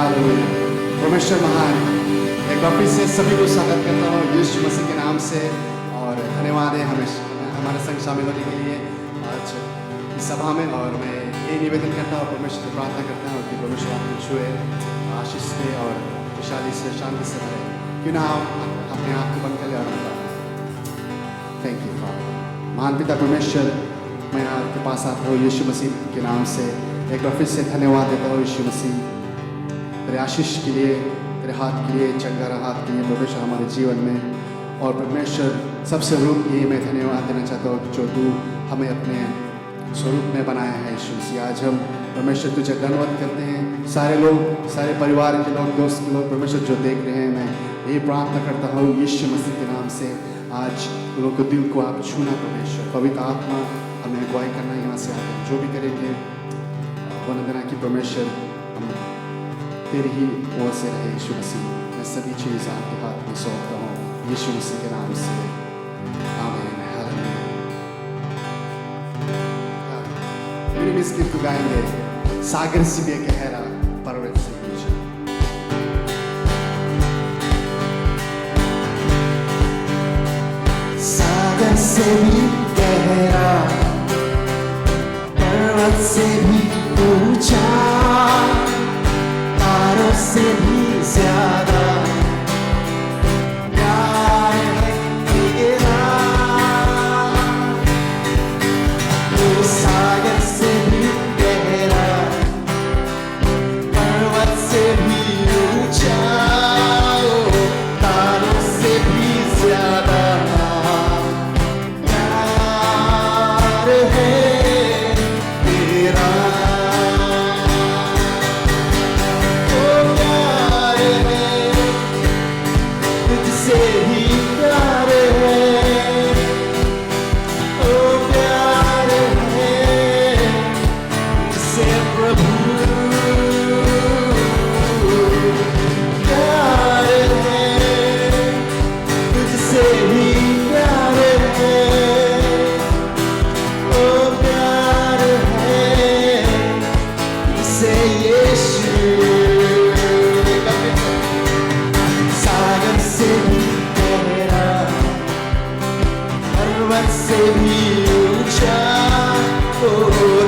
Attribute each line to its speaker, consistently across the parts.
Speaker 1: Hallelujah. परमेश्वर महान। एक बार फिर से सभी को स्वागत करता हूँ यीशु मसीह के नाम से और धन्यवाद है हमारे संग शामिल होने के लिए आज इस सभा में। और मैं ये निवेदन करता हूँ, परमेश्वर से प्रार्थना करता हूँ कि परमेश्वर आपको छुए, आशीष दे और खुशहाली से शांति से भरे। क्यों ना आप अपने आप को बंद कर ले और थैंक यू फादर। महान पिता परमेश्वर, मैं आपके पास आता हूँ यीशु मसीह के नाम से। एक बार फिर से धन्यवाद देता हूँ यीशु मसीह तेरे आशीष के लिए, तेरे हाथ के लिए, चंगारा हाथ के लिए परमेश्वर हमारे जीवन में। और परमेश्वर सबसे रूप ये मैं धन्यवाद देना चाहता हूँ जो तू हमें अपने स्वरूप में बनाया है यीशु मसीह। आज हम परमेश्वर तुझे धन्यवाद करते हैं। सारे लोग, सारे परिवार के लोग, दोस्त के लोग परमेश्वर जो देख रहे हैं, मैं ये प्रार्थना करता हूँ यीशु मसीह के नाम से आज उन लोगों को दिल को आप छूना परमेश्वर। पवित्र आत्मा हमें अगुवाई करना, यहाँ से आप जो भी करेंगे वंदना की परमेश्वर हम तेरी ही ओर से रहे यीशु मसीह। मैं सभी चीज़ आपके हाथ में सौंपता हूँ यीशु मसीह के नाम से, आमीन हालेलुया। फिर इस गीत को गाएंगे, सागर से भी गहरा पर्वत से ऊंचा।
Speaker 2: सागर से भी गहरा पर्वत से भी ऊंचा, तारों से भी ज्यादा प्यार है तेरा। वो सागर से भी गहरा पर्वत से भी ऊंचा, तारों से भी ज्यादा प्यार है तेरा। तुझसे ही प्यार है, ओ प्यार है तुझसे प्रभु, प्यार है तुझसे ही प्यार है, ओ प्यार है तुझसे यीशु। सागर से भी गहरा पर्वत से भी ऊंचा, ओ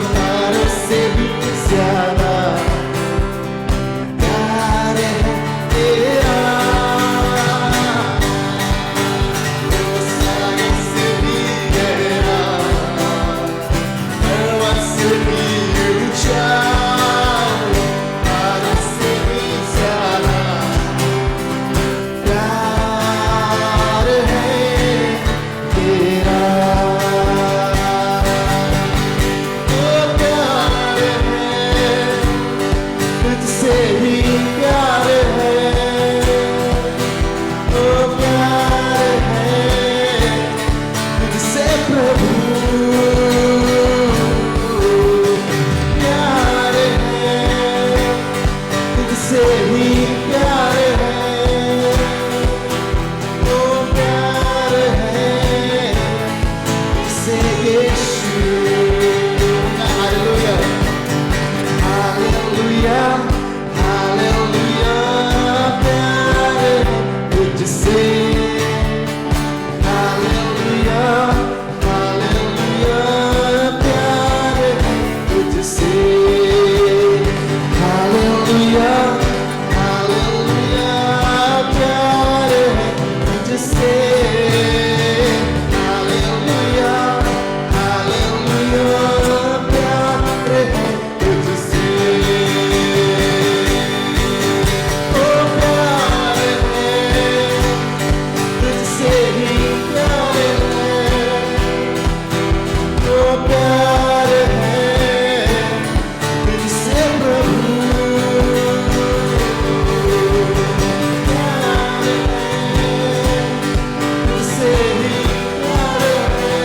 Speaker 2: तारों से भी ज्यादा प्यार है तेरा। ओ सागर से भी गहरा पर्वत से भी ऊंचा, तारों से भी ज्यादा प्यार है तेरा। ओ प्यार है तुझसे ही प्यार है, ओ प्यार है तुझसे प्रभु, प्यार है तुझसे ही प्यार है, ओ प्यार है तुझसे यीशु। हालेलुया हालेलुया हालेलुया, प्यार है तुझसे। हालेलुया हालेलुया, प्यार है तुझसे। हालेलुया हालेलुया, प्यार है तुझसे। हालेलुया हालेलुया, प्यार है तुझसे। ओ प्यार है तुझसे ही प्यार है, ओ प्यार है तुझसे प्रभु, प्यार है तुझसे ही प्यार है,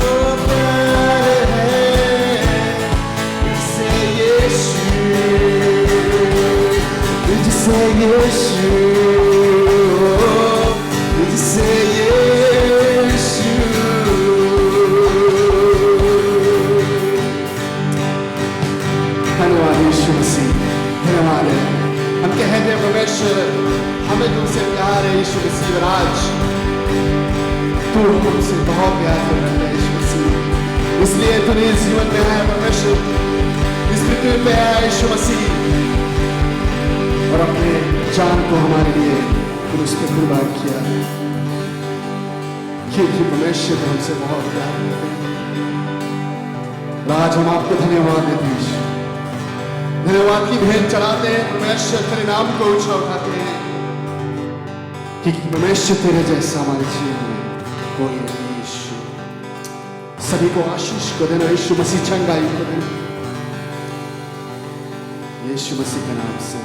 Speaker 2: ओ प्यार है तुझसे यीशु, तुझसे यीशु, तुझसे यीशु।
Speaker 1: धन्यवाद यीशु मसीह। धन्यवाद है। हम कहते हैं परमेश्वर हमें तुमसे प्यार है यीशु मसीह राज, तू हमसे बहुत प्यार कर रहा है यीशु मसीह, इसलिए तूने इस जीवन में आया परमेश्वर, इस पृथ्वी पे आया यीशु मसीह और अपने जान को हमारे लिए क्रूस पे कुर्बान किया, क्योंकि परमेश्वर हमसे बहुत प्यार करते हैं। आज हम आपको धन्यवाद देते हैं, धन्यवाद की भेंट चढ़ाते हैं परमेश्वर, तेरे नाम को ऊंचा उठाते हैं, क्योंकि परमेश्वर तेरे जैसा हमारे जीवन में कोई नहीं। यीशु सभी को आशीष को देना, यीशु मसीह चंगाई को देना, यीशु मसीह के नाम से।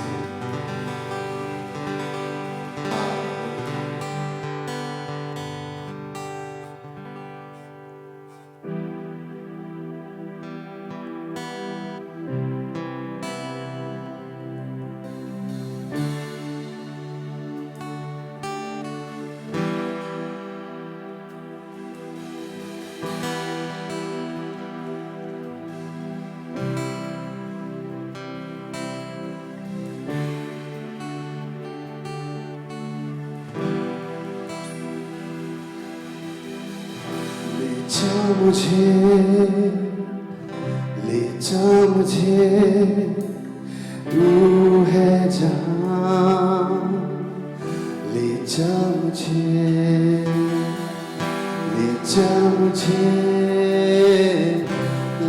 Speaker 1: ले जा मुझे तू है जहां, ले जा मुझे, ले जा मुझे,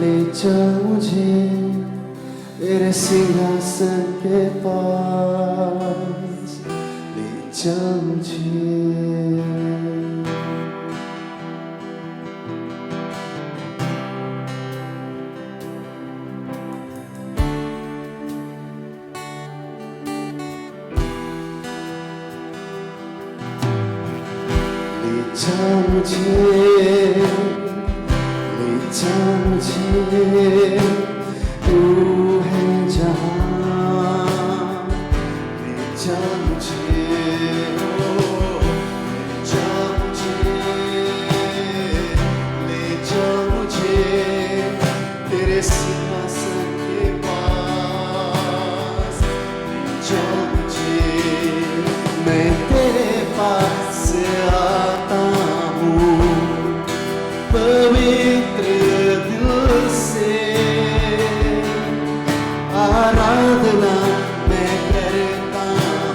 Speaker 1: ले जा मुझे तेरे सिंहासन के पास, ले जा मुझे। ले जा मुझे तू है जहां, ले जा मुझे, ले जा मुझे तेरे सिंहासन के पास, ले जा मुझे, मैं तेरे पास आता हूँ पवित्र दिल से, आराधना मैं करता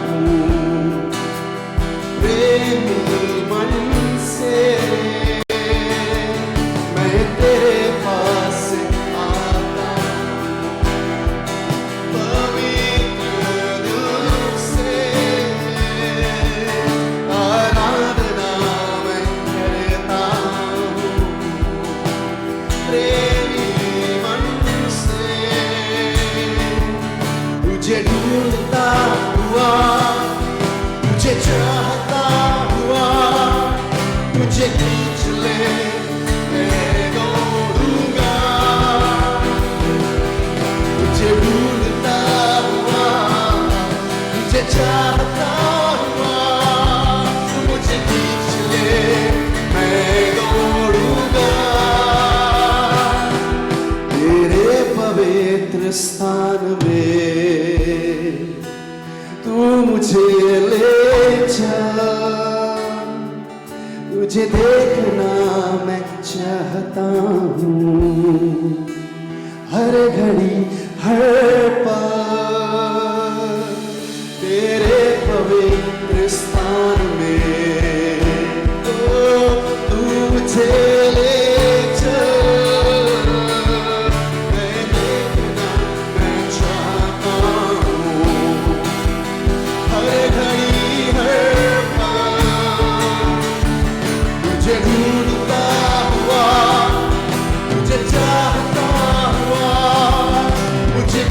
Speaker 1: हूँ प्रेमी मन से, मैं तेरे पास आता हूँ पवित्र दिल से, आराधना मैं करता हूँ प्रेमी मन से, तुझे ढूंढता हुआ, तुझे चाहता हुआ, तुझे खींच ले मैं दौड़ूंगा, तुझे ढूंढता हुआ, तुझे चाहता हुआ, मुझे खींच ले मैं दौड़ूंगा तेरे पवित्र स्थान में, तू मुझे ले जा, तुझे देखना मैं चाहता हूँ हर घड़ी हर पल, तेरे पवित्र स्थान में तू मुझे ले
Speaker 2: मुझे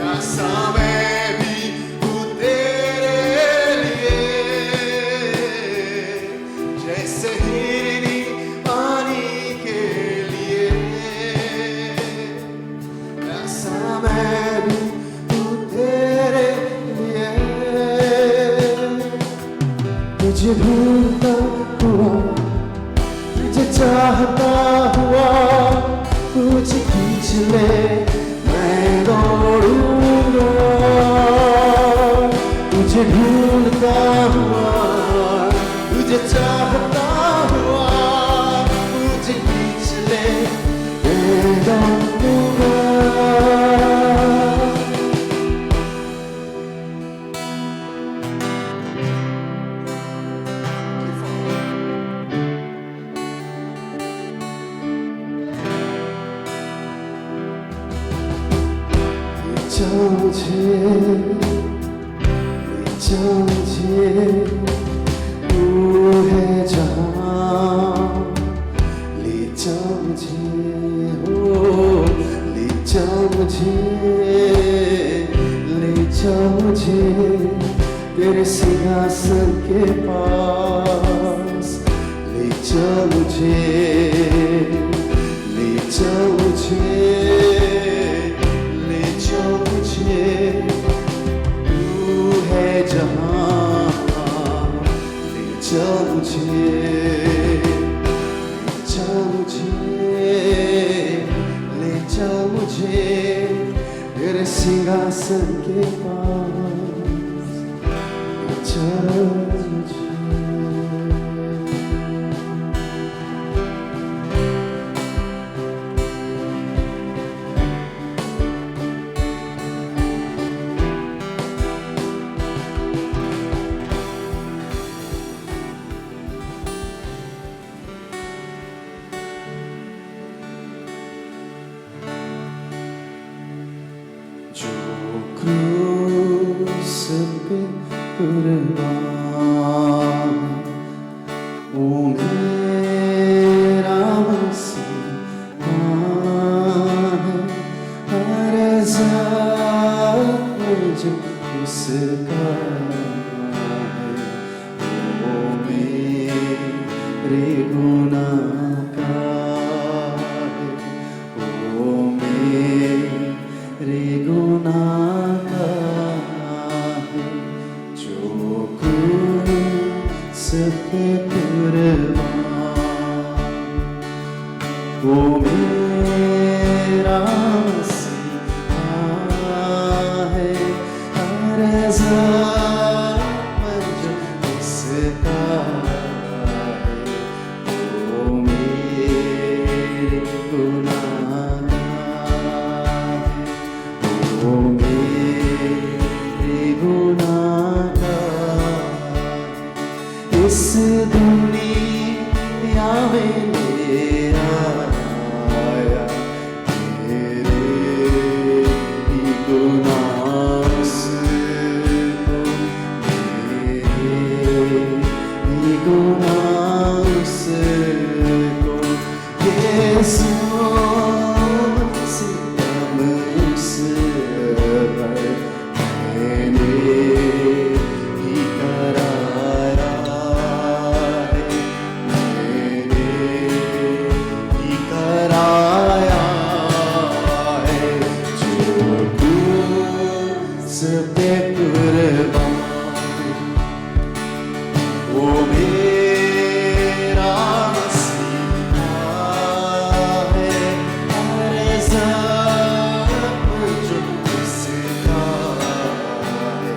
Speaker 1: प्यासा मैं भी हूँ तेरे लिए, जैसे हिरनी पानी के लिए। प्यासा मैं भी हूँ तेरे लिए,
Speaker 2: तुझे ढूंढता हुआ, तुझे चाहता हुआ, मुझे खींच ले मैं दौड़ूंगा। तुझे ढूंढता हुआ, तुझे चाहता हुआ, मुझे खींच ले मैं दौड़ूंगा। मुझे तू है जहाँ, ले जा मुझे, हो ले जा मुझे, ले जा मुझे तेरे सिंहासन के पास। ले जा मुझे, ले जा मुझे, ले जा मुझे, तू है जहाँ, ले जा मुझे, ले जा मुझे, ले जा मुझे तेरे सिंहासन के पास। ले जा मुझे। जो क्रूस पे कुर्बान, वो मेरा मसीहा है। हर ज़ख्म जो उसका है, वो मेरे गुनाह का है, वो मेरे गुनाह का है। जो क्रूस पे कुर्बान, वो मेरा मसीहा है। हर ज़ख्म जो उसका है, वो मेरे गुनाह का है, वो मेरे गुनाह का है। इस दुनिया में मेरा आया, तेरे ही गुनाह उसको, मेरे ही गुनाह उसको। यीशु सितम उस पर मैंने ही कराया है, मैंने ही कराया है। जो क्रूस पे कुर्बान, वो मेरा मसीहा है। हर ज़ख्म जो उसका है,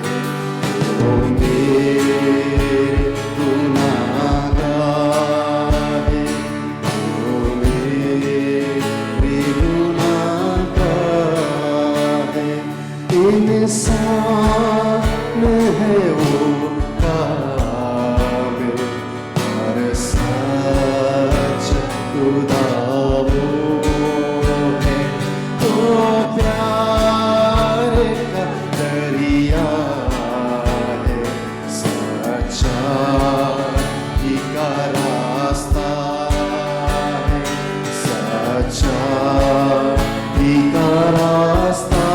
Speaker 2: वो मेरे गुनाह का है, वो मेरे गुनाह का है। इंसान है वो कामिल, हर सच खुदा वो है। वो प्यार का दरिया है, सच्चाई का रास्ता है, सच्चाई का रास्ता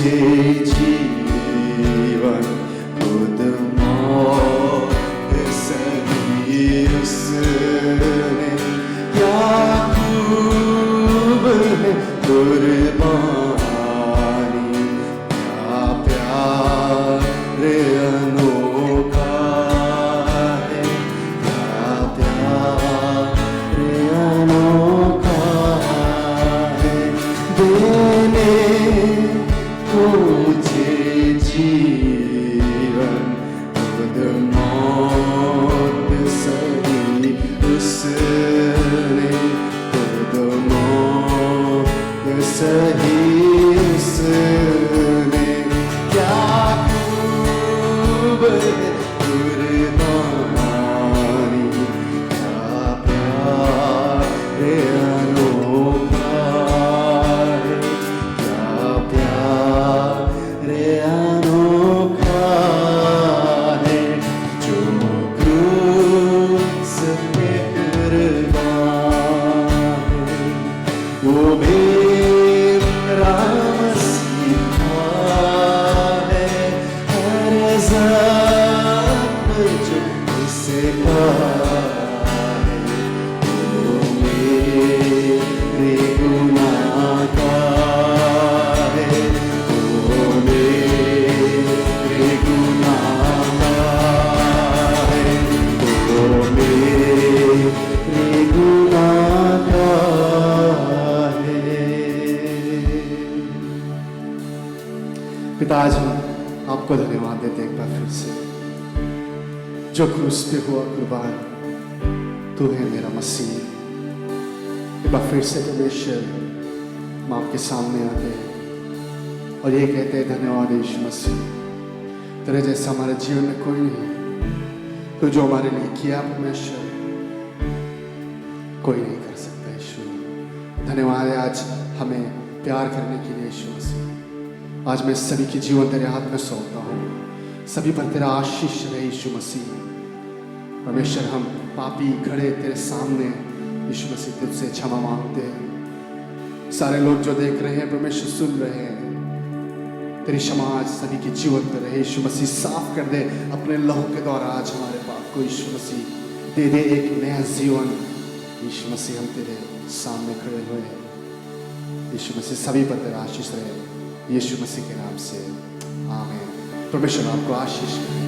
Speaker 2: मुझे जीवन खुद मौत सही उसने क्या खूब है कुर्बानी क्या प्यार अनोखा है क्या प्यार अनोखा है देने मुझे जीवन खुद मौत सही उसने खुद मौत सही उसने क्या खूब है कुर्बानी क्या प्यार अनोखा है क्या प्यार अनोखा है जो क्रूस पे कुर्बान है वो मेरा मसीहा है हर ज़ख्म जो उसे पाए वो मेरे गुनाह का है वो मेरे गुनाह का है वो मेरे गुनाह का है। पिता आज हम आपको धन्यवाद देते हैं एक बार फिर से जो क्रूस पे हुआ कुर्बान तू है मेरा मसीह। एक बार फिर से परमेश्वर हम आपके सामने आते हैं और ये कहते हैं धन्यवाद यीशु मसीह तेरे जैसा हमारे जीवन में कोई नहीं तो जो हमारे लिए किया परमेश्वर कोई नहीं कर सकता यीशु। धन्यवाद है आज हमें प्यार करने के लिए यीशु मसीह। आज मैं सभी की जीवन तेरे हाथ में सौंपता हूँ सभी पर तेरा आशीष रहे यीशु मसीह। परमेश्वर हम पापी खड़े तेरे सामने यीशु मसीह तुझसे क्षमा मांगते हैं। सारे लोग जो देख रहे हैं परमेश्वर सुन रहे हैं तेरी क्षमा आज सभी के जीवन पर रहे यीशु मसीह। साफ कर दे अपने लहू के द्वारा आज हमारे पाप को यीशु मसीह दे दे एक नया जीवन यीशु मसीह। हम तेरे सामने खड़े हुए हैं यीशु मसीह सभी पर तेरा आशीष रहे यीशु मसीह के नाम से आमीन। परमेश्वर आपको आशीष करे।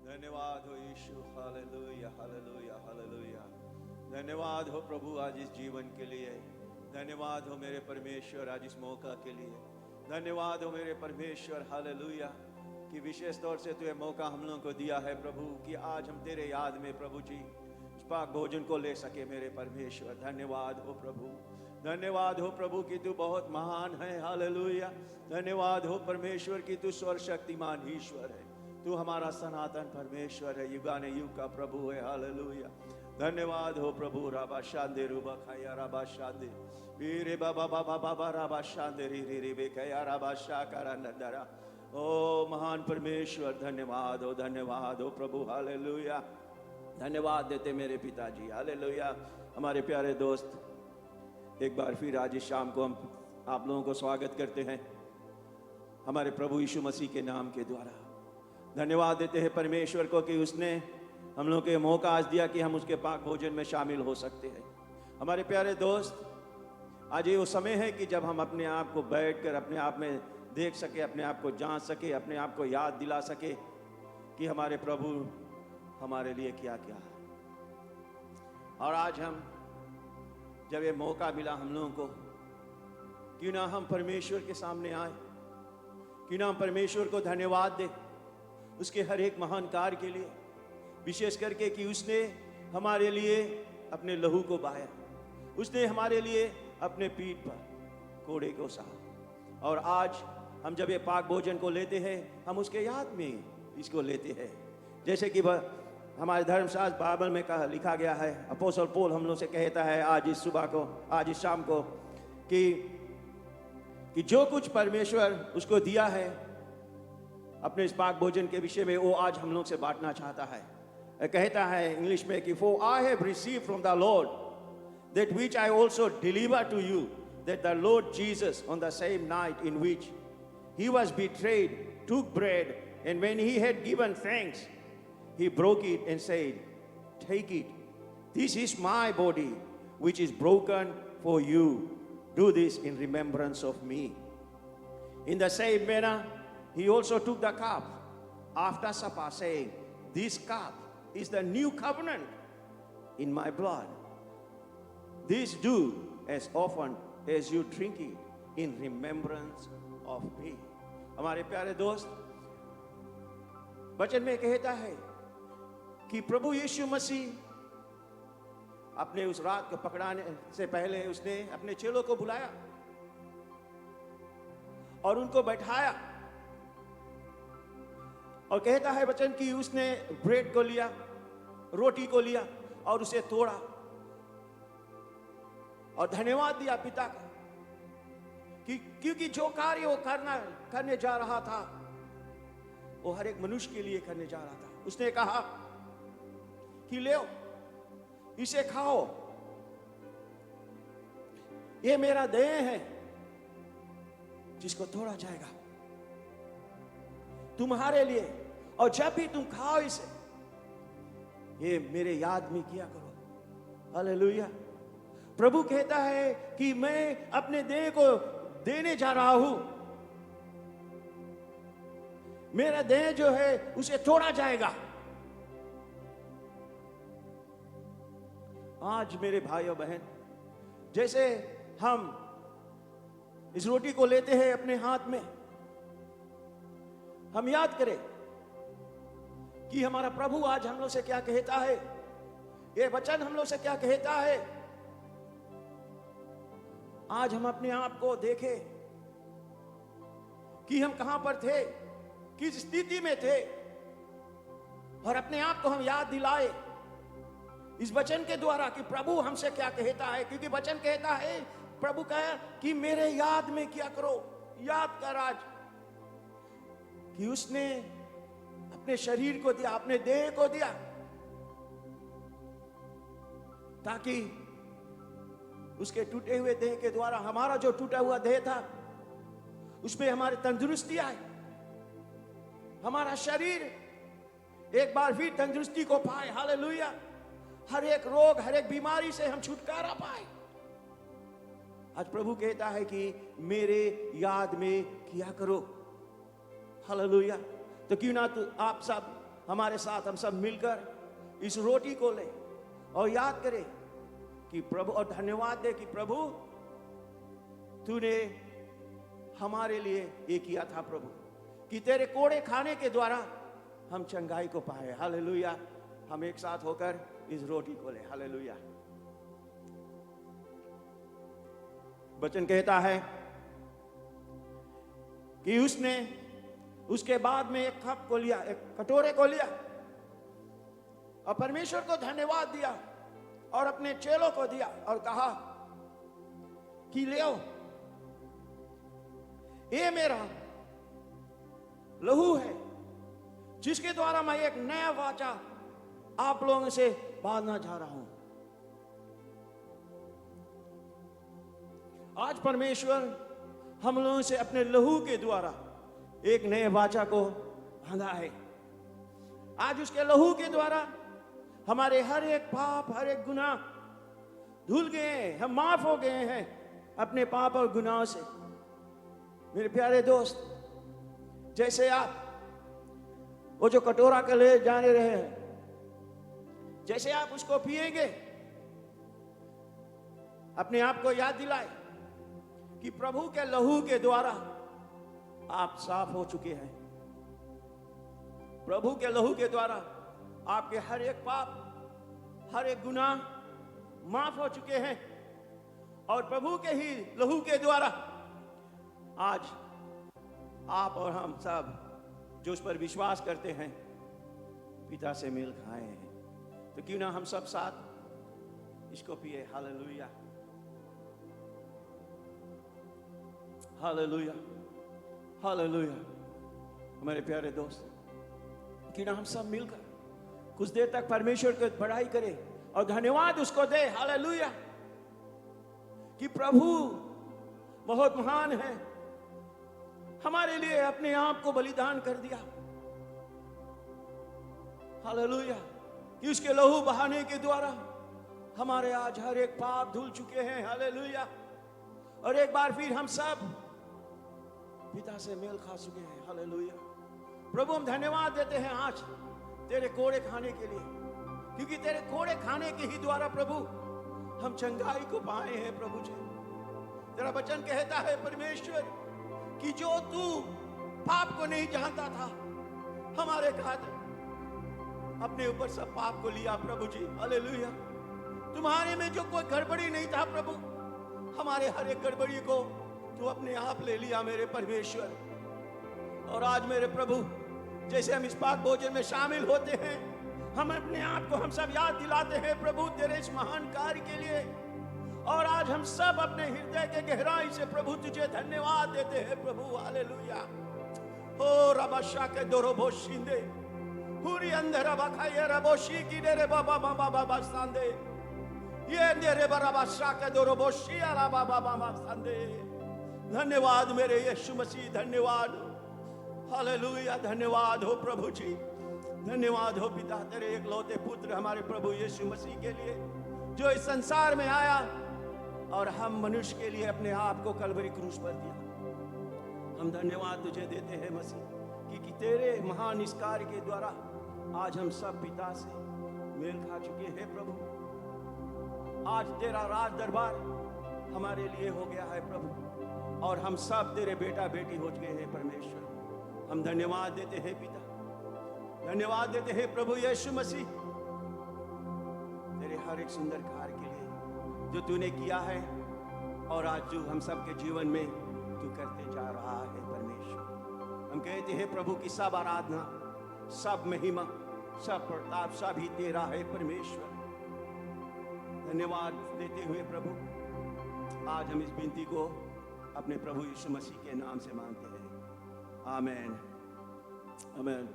Speaker 3: धन्यवाद हो यीशु। Hallelujah hallelujah hallelujah. धन्यवाद हो प्रभु आज इस जीवन के लिए। धन्यवाद हो मेरे परमेश्वर आज इस मौका के लिए। धन्यवाद हो मेरे परमेश्वर हालेलुया कि विशेष तौर से तुझे मौका हम लोगों को दिया है प्रभु कि आज हम तेरे याद में प्रभु जी इस पाक भोजन को ले सके मेरे परमेश्वर। धन्यवाद हो प्रभु। धन्यवाद हो प्रभु कि तू बहुत महान है हालेलुया। धन्यवाद हो परमेश्वर कि तू सर्वशक्तिमान ईश्वर है। तू हमारा सनातन परमेश्वर है युगाने युग का प्रभु है हालेलुया। धन्यवाद हो प्रभु। राबा शांदे रूबा खाया राबा शांदे वीरे बाबा बाबा बाबा राबा शांदे री री री बेकया राबा शाकारा नंदरा। ओ महान परमेश्वर धन्यवाद हो प्रभु हालेलुया। धन्यवाद देते मेरे पिताजी हालेलुया। हमारे प्यारे दोस्त एक बार फिर आज इस शाम को हम आप लोगों को स्वागत करते हैं हमारे प्रभु यीशु मसीह के नाम के द्वारा। धन्यवाद देते हैं परमेश्वर को कि उसने हम लोगों को मौका आज दिया कि हम उसके पाक भोजन में शामिल हो सकते हैं। हमारे प्यारे दोस्त आज ये वो समय है कि जब हम अपने आप को बैठकर अपने आप में देख सके, अपने आप को जांच सके, अपने आप को याद दिला सके कि हमारे प्रभु हमारे लिए क्या क्या है। और आज हम जब ये मौका मिला हम लोगों को क्यों ना हम परमेश्वर के सामने आए, क्यों ना हम परमेश्वर को धन्यवाद दें उसके हर एक महान कार्य के लिए, विशेष करके कि उसने हमारे लिए अपने लहू को बहाया, उसने हमारे लिए अपने पीठ पर कोड़े को सहा, और आज हम जब ये पाक भोजन को लेते हैं, हम उसके याद में इसको लेते हैं। जैसे कि हमारे धर्मशास्त्र बाइबल में लिखा गया है, अपोस्तल पौल हम लोग से कहता है आज इस सुबह को, आज इस शाम को, कि जो कुछ परमेश्वर उसको दिया है अपने इस पाक भोजन के विषय में, वो आज हम लोग से बांटना चाहता है। कहता है इंग्लिश में कि for I have received from the Lord that which I also deliver to you, that the Lord Jesus on the same night in which he was betrayed took bread, and when he had given thanks he broke it and said, take it, this is my body which is broken for you, do this in remembrance of me. In the same manner he also took the cup after supper, saying, this cup is the new covenant in my blood. This do as often as you drink it in remembrance of me. हमारे प्यारे दोस्त, वचन में कहता है कि प्रभु यीशु मसीह अपने उस रात को पकड़ाने से पहले उसने अपने चेलों को बुलाया और उनको बैठाया, और कहता है वचन कि उसने ब्रेड को लिया, रोटी को लिया और उसे तोड़ा और धन्यवाद दिया पिता का, कि क्योंकि जो कार्य वो करने जा रहा था वो हर एक मनुष्य के लिए करने जा रहा था। उसने कहा कि ले इसे खाओ, ये मेरा देह है जिसको तोड़ा जाएगा तुम्हारे लिए, और जब भी तुम खाओ इसे, ये मेरे याद में किया करो। हालेलुया। प्रभु कहता है कि मैं अपने देह को देने जा रहा हूं, मेरा देह जो है उसे तोड़ा जाएगा। आज मेरे भाई और बहन, जैसे हम इस रोटी को लेते हैं अपने हाथ में, हम याद करें कि हमारा प्रभु आज हम लोग से क्या कहता है, ये वचन हम लोग से क्या कहता है। आज हम अपने आप को देखें कि हम कहां पर थे, किस स्थिति में थे, और अपने आप को हम याद दिलाए इस वचन के द्वारा कि प्रभु हमसे क्या कहता है। क्योंकि वचन कहता है, प्रभु कहा कि मेरे याद में क्या करो। याद कर आज कि उसने अपने शरीर को दिया, अपने देह को दिया, ताकि उसके टूटे हुए देह के द्वारा हमारा जो टूटा हुआ देह था उसमें हमारी तंदुरुस्ती आए, हमारा शरीर एक बार फिर तंदुरुस्ती को पाए। हालेलुया। हर एक रोग, हर एक बीमारी से हम छुटकारा पाए। आज प्रभु कहता है कि मेरे याद में किया करो। हालेलुया। तो क्यों ना तो आप सब हमारे साथ, हम सब मिलकर इस रोटी को ले और याद करें कि प्रभु, और धन्यवाद दे कि प्रभु तूने हमारे लिए ये किया था प्रभु, कि तेरे कोड़े खाने के द्वारा हम चंगाई को पाए। हालेलुया। हम एक साथ होकर इस रोटी को ले। हालेलुया। वचन कहता है कि उसने उसके बाद में एक कप को लिया, एक कटोरे को लिया, और परमेश्वर को धन्यवाद दिया और अपने चेलों को दिया और कहा कि ले आओ, ये मेरा लहू है जिसके द्वारा मैं एक नया वाचा आप लोगों से बांधना चाह रहा हूं। आज परमेश्वर हम लोगों से अपने लहू के द्वारा एक नए वाचा को बांधा है। आज उसके लहू के द्वारा हमारे हर एक पाप, हर एक गुनाह धुल गए हैं, हम माफ हो गए हैं अपने पाप और गुनाहों से। मेरे प्यारे दोस्त, जैसे आप वो जो कटोरा के ले जाने रहे हैं, जैसे आप उसको पिएंगे, अपने आप को याद दिलाए कि प्रभु के लहू के द्वारा आप साफ हो चुके हैं। प्रभु के लहू के द्वारा आपके हर एक पाप, हर एक गुनाह माफ हो चुके हैं, और प्रभु के ही लहू के द्वारा आज आप और हम सब जो उस पर विश्वास करते हैं पिता से मेल खाए हैं, तो क्यों ना हम सब साथ इसको पिए। Hallelujah, hallelujah, hallelujah. हमारे प्यारे दोस्त, क्यों ना हम सब मिलकर कुछ देर तक परमेश्वर की बड़ाई करें और धन्यवाद उसको दे। हालेलुया, कि प्रभु बहुत महान है, हमारे लिए अपने आप को बलिदान कर दिया। हालेलुया, कि उसके लहू बहाने के द्वारा हमारे आज हर एक पाप धुल चुके हैं। हालेलुया, और एक बार फिर हम सब पिता से मेल खा चुके हैं। हालेलुया, प्रभु हम धन्यवाद देते हैं आज तेरे कोड़े खाने के लिए, क्योंकि तेरे कोड़े खाने के ही द्वारा प्रभु हम चंगाई को पाए हैं। प्रभु जी, तेरा वचन कहता है परमेश्वर कि जो तू पाप को नहीं जानता था, हमारे खातिर अपने ऊपर सब पाप को लिया। प्रभु जी, हालेलुया, तुम्हारे में जो कोई गड़बड़ी नहीं था प्रभु, हमारे हर एक गड़बड़ी को तू अपने आप ले लिया मेरे परमेश्वर। और आज मेरे प्रभु, जैसे हम इस पाक भोजन में शामिल होते हैं, हम अपने आप को हम सब याद दिलाते हैं प्रभु तेरे इस महान कार्य के लिए। और आज हम सब अपने हृदय के गहराई से प्रभु तुझे धन्यवाद देते हैं प्रभु। हालेलुया, ओ रबाशा के दोरोबो शिंदे पूरी अंधेर बखाये रबोशी की डेरे बाबा बाबा बाबा सांदे, ये डेरे बराबाशा के दोरोबो शिया बाबा बाबा सांदे। धन्यवाद मेरे यीशु मसीह, धन्यवाद। हालेलुया, धन्यवाद हो प्रभु जी, धन्यवाद हो पिता तेरे एकलौते पुत्र हमारे प्रभु यीशु मसीह के लिए, जो इस संसार में आया और हम मनुष्य के लिए अपने आप को कलवरी क्रूस पर दिया। हम धन्यवाद तुझे देते हैं मसीह, क्योंकि तेरे महान इस कार्य के द्वारा आज हम सब पिता से मेल खा चुके हैं प्रभु। आज तेरा राज दरबार हमारे लिए हो गया है प्रभु, और हम सब तेरे बेटा बेटी हो चुके हैं परमेश्वर। हम धन्यवाद देते हैं पिता, धन्यवाद देते हैं प्रभु यीशु मसीह तेरे हर एक सुंदर कार्य के लिए जो तूने किया है, और आज जो हम सब के जीवन में तू करते जा रहा है परमेश्वर। हम कहते हैं प्रभु की सब आराधना, सब महिमा, सब प्रताप सब ही तेरा है परमेश्वर। धन्यवाद देते हुए प्रभु आज हम इस विनती को अपने प्रभु यीशु मसीह के नाम से मांगते हैं, आमीन, आमीन।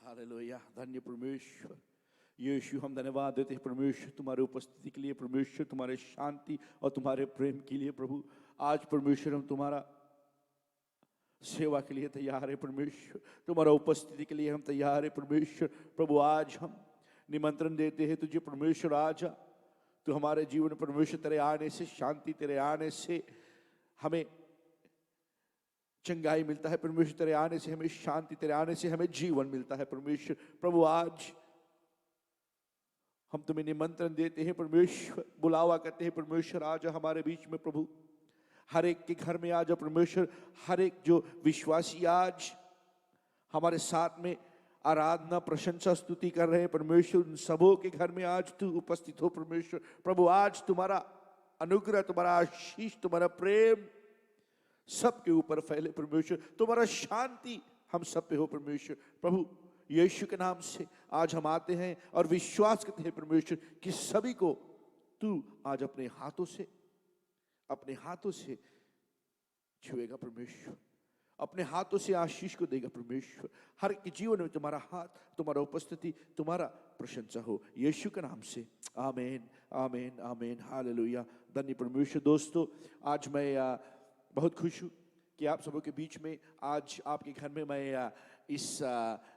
Speaker 4: हालेलुया, धन्य परमेश्वर यीशु, हम धन्यवाद देते हैं परमेश्वर तुम्हारे उपस्थिति के लिए, परमेश्वर तुम्हारे शांति और तुम्हारे प्रेम के लिए। प्रभु आज परमेश्वर हम तुम्हारा सेवा के लिए तैयार है परमेश्वर, तुम्हारा उपस्थिति के लिए हम तैयार है परमेश्वर। प्रभु आज हम निमंत्रण देते हैं तुझे परमेश्वर, आजा तो हमारे जीवन में परमेश्वर तेरे आने से शांति, तेरे आने से हमें चंगाई मिलता है परमेश्वर, तेरे आने से हमें शांति, तेरे आने से हमें जीवन मिलता है परमेश्वर। प्रभु आज हम तुम्हें निमंत्रण देते हैं परमेश्वर, बुलावा करते हैं परमेश्वर, आजा हमारे बीच में प्रभु, हर एक के घर में आजा परमेश्वर। हर एक जो विश्वासी आज हमारे साथ में आराधना प्रशंसा स्तुति कर रहे हैं परमेश्वर, उन सबों के घर में आज तू उपस्थित हो परमेश्वर। प्रभु आज तुम्हारा अनुग्रह, तुम्हारा आशीष, तुम्हारा प्रेम सबके ऊपर फैले परमेश्वर, तुम्हारा शांति हम सब पे हो परमेश्वर। प्रभु यीशु के नाम से आज हम आते हैं और विश्वास करते हैं परमेश्वर कि सभी को तू आज अपने हाथों से छुएगा परमेश्वर, अपने हाथों से आशीष को देगा परमेश्वर। हर के जीवन में तुम्हारा हाथ, तुम्हारा उपस्थिति, तुम्हारा प्रशंसा हो यीशु के नाम से, आमीन, आमीन, आमीन, हालेलुया। धन्य परमेश्वर। दोस्तों आज मैं बहुत खुश हूँ कि आप सबों के बीच में आज आपके घर में मैं इस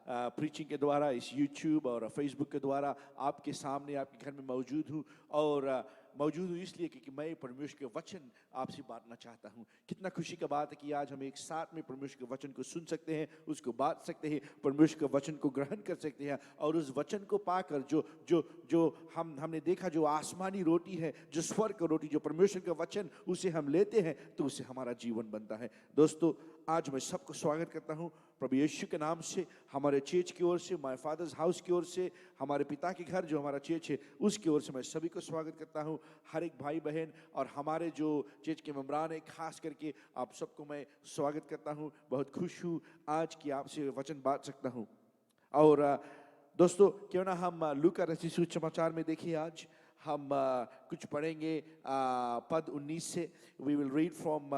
Speaker 4: प्रीचिंग के द्वारा, इस यूट्यूब और फेसबुक के द्वारा आपके सामने, आपके घर में मौजूद हूँ। और मौजूद हूँ इसलिए क्योंकि मैं परमेश्वर के वचन आपसे बांटना चाहता हूँ। कितना खुशी का बात है कि आज हम एक साथ में परमेश्वर के वचन को सुन सकते हैं, उसको बांट सकते हैं, परमेश्वर के वचन को ग्रहण कर सकते हैं। और उस वचन को पाकर जो जो जो हमने देखा, जो आसमानी रोटी है, जो स्वर्ग का रोटी, जो परमेश्वर का वचन, उसे हम लेते हैं तो उससे हमारा जीवन बनता है। दोस्तों, आज मैं सबको स्वागत करता हूँ प्रभु यीशु के नाम से, हमारे चर्च की ओर से, माय फादर्स हाउस की ओर से, हमारे पिता के घर जो हमारा चर्च है उसकी ओर से मैं सभी को स्वागत करता हूँ। हर एक भाई बहन और हमारे जो चर्च के मेंबरान हैं, खास करके आप सबको मैं स्वागत करता हूँ। बहुत खुश हूँ आज कि आपसे वचन बांट सकता हूँ। और दोस्तों, क्यों ना हम लूका रचित सुसमाचार में देखिए। आज हम कुछ पढ़ेंगे पद 19 से। We will read from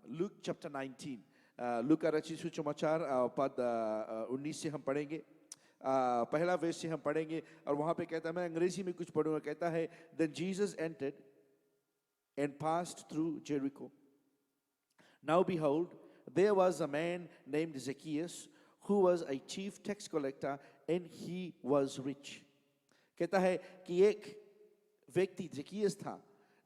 Speaker 4: Luke chapter 19। लूका रचित सुसमाचार पद 19 से हम पढ़ेंगे। पहला वर्स से हम पढ़ेंगे और वहां पे कहता है, मैं अंग्रेजी में कुछ पढ़ूंगा। कहता है, then Jesus entered and passed through Jericho. Now behold there was a man named Zacchaeus who was a chief tax collector and he was rich। कहता है कि एक व्यक्ति ज़ेकियस था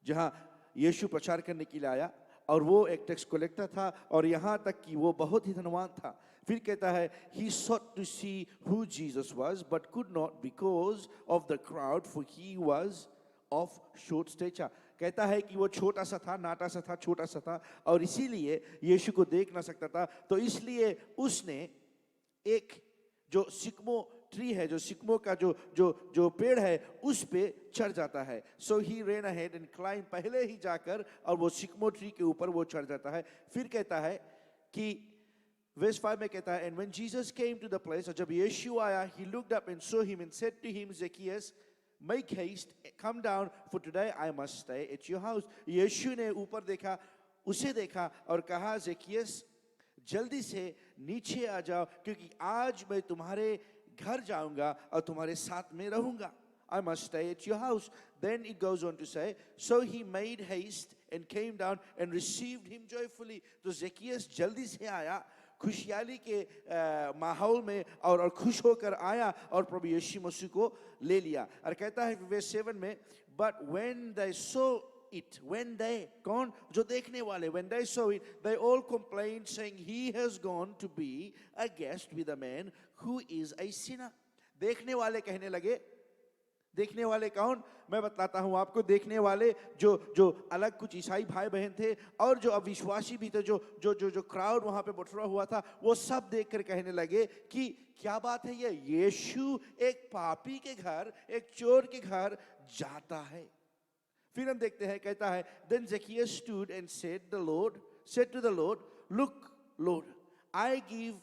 Speaker 4: जहां यीशु प्रचार करने के लिए आया, और वो एक टैक्स कलेक्टर था और यहाँ तक कि वो बहुत ही धनवान था। फिर कहता है, he sought to see who Jesus was but could not because of the crowd for he was of short stature। कहता है कि वो छोटा सा था, नाटा सा था, छोटा सा था और इसीलिए यीशु को देख ना सकता था। तो इसलिए उसने एक जो सिकमो ट्री है, जो सिकमो का जो जो जो पेड़ है, उस पे चढ़ जाता है। सो ही रेन अहेड एंड क्लाइम, पहले ही जाकर और वो सिकमो ट्री के ऊपर वो चढ़ जाता है। फिर कहता है कि वर्स 5 में कहता है, and when Jesus came to the place, और जब यीशु आया, he looked up and saw him and said to him, Zacchaeus make haste, come down for today I must stay at your house. यीशु ने ऊपर देखा, उसे देखा और कहा, ज़ेकियस जल्दी से नीचे आ जाओ क्योंकि आज मैं तुम्हारे घर जाऊंगा और तुम्हारे साथ में रहूंगा। I must stay at your house. Then it goes on to say, so he made haste and came down and received him joyfully। तो ज़ेकियस जल्दी से आया, खुशहाली के माहौल में और खुश होकर आया और प्रभु यीशु मसीह को ले लिया। और कहता है वर्स 7 में, but when they saw it, when they, कौन? जो देखने वाले, when they saw it, they all complained saying, he has gone to be a guest with a man who is a sinner। देखने वाले कहने लगे, देखने वाले कौन? मैं बताता हूं आपको। देखने वाले जो जो अलग कुछ ईसाई भाई बहन थे और जो अविश्वासी भी थे, जो जो जो जो क्राउड वहां पे बटुरा हुआ था, वो सब देखकर कहने लगे कि क्या बात है ये, यीशु एक पापी के घर, एक चोर के घर जाता है। फिर हम देखते हैं, कहता है, then Zacchaeus stood and said to the Lord, look Lord, I give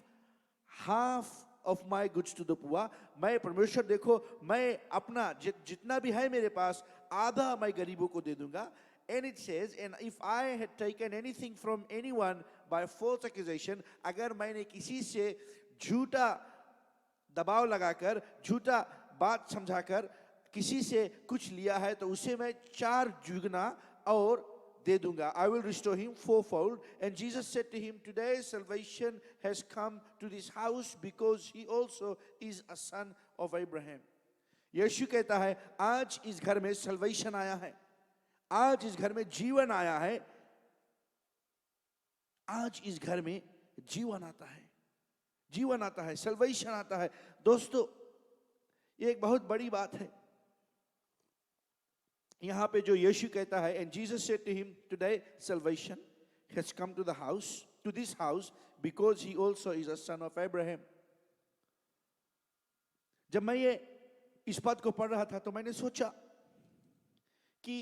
Speaker 4: half of my goods to the poor। मैं परमेश्वर देखो, मैं अपना जितना भी है मेरे पास, आधा मैं गरीबों को दे दूंगा। And it says, and if I had taken anything from anyone by false accusation, अगर मैंने किसी से झूठा दबाव लगाकर, झूठा बात समझाकर किसी से कुछ लिया है, तो उसे मैं 4 जुगना और दे दूंगा। I will restore him fourfold। And Jesus said to him, today salvation has come to this house because he also is a son of Abraham। यीशु कहता है, आज इस घर में salvation आया है, आज इस घर में जीवन आया है, आज इस घर में जीवन आता है, जीवन आता है, salvation आता है। दोस्तों, ये एक बहुत बड़ी बात है। यहाँ पे जो यीशु कहता है, and Jesus said to him, today salvation has come to the house, to this house, because he also is a son of Abraham। जब मैं ये इस बात को पढ़ रहा था तो मैंने सोचा कि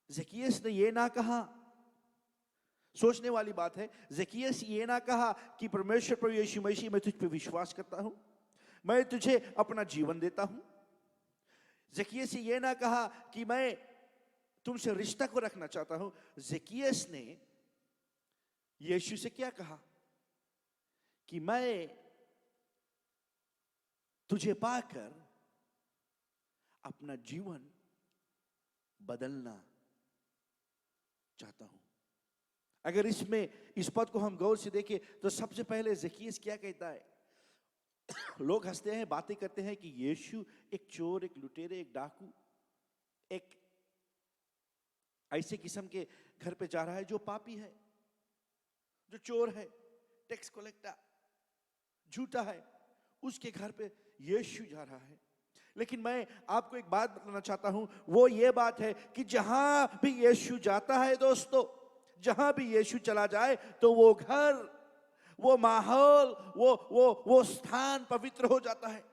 Speaker 4: ज़ेकियस ने ये ना कहा, सोचने वाली बात है, ज़ेकियस ये ना कहा कि परमेश्वर प्रभु यीशु मसीह, मैं तुझ पे विश्वास करता हूं, मैं तुझे अपना जीवन देता हूं। ज़ेकियस ये ना कहा कि मैं तुमसे रिश्ता को रखना चाहता हूं। ज़ेकियस ने यीशु से क्या कहा कि मैं तुझे पाकर अपना जीवन बदलना चाहता हूं। अगर इसमें इस पद को हम गौर से देखें तो सबसे पहले ज़कियस क्या कहता है? लोग हंसते हैं, बातें करते हैं कि यीशु एक चोर, एक लुटेरे, एक डाकू, एक ऐसे किस्म के घर पे जा रहा है जो पापी है, जो चोर है, टैक्स कलेक्टर, झूठा है, उसके घर पे यीशु जा रहा है। लेकिन मैं आपको एक बात बताना चाहता हूं, वो ये बात है कि जहां भी यीशु जाता है दोस्तों, जहां भी यीशु चला जाए तो वो घर, वो माहौल, वो स्थान पवित्र हो जाता है।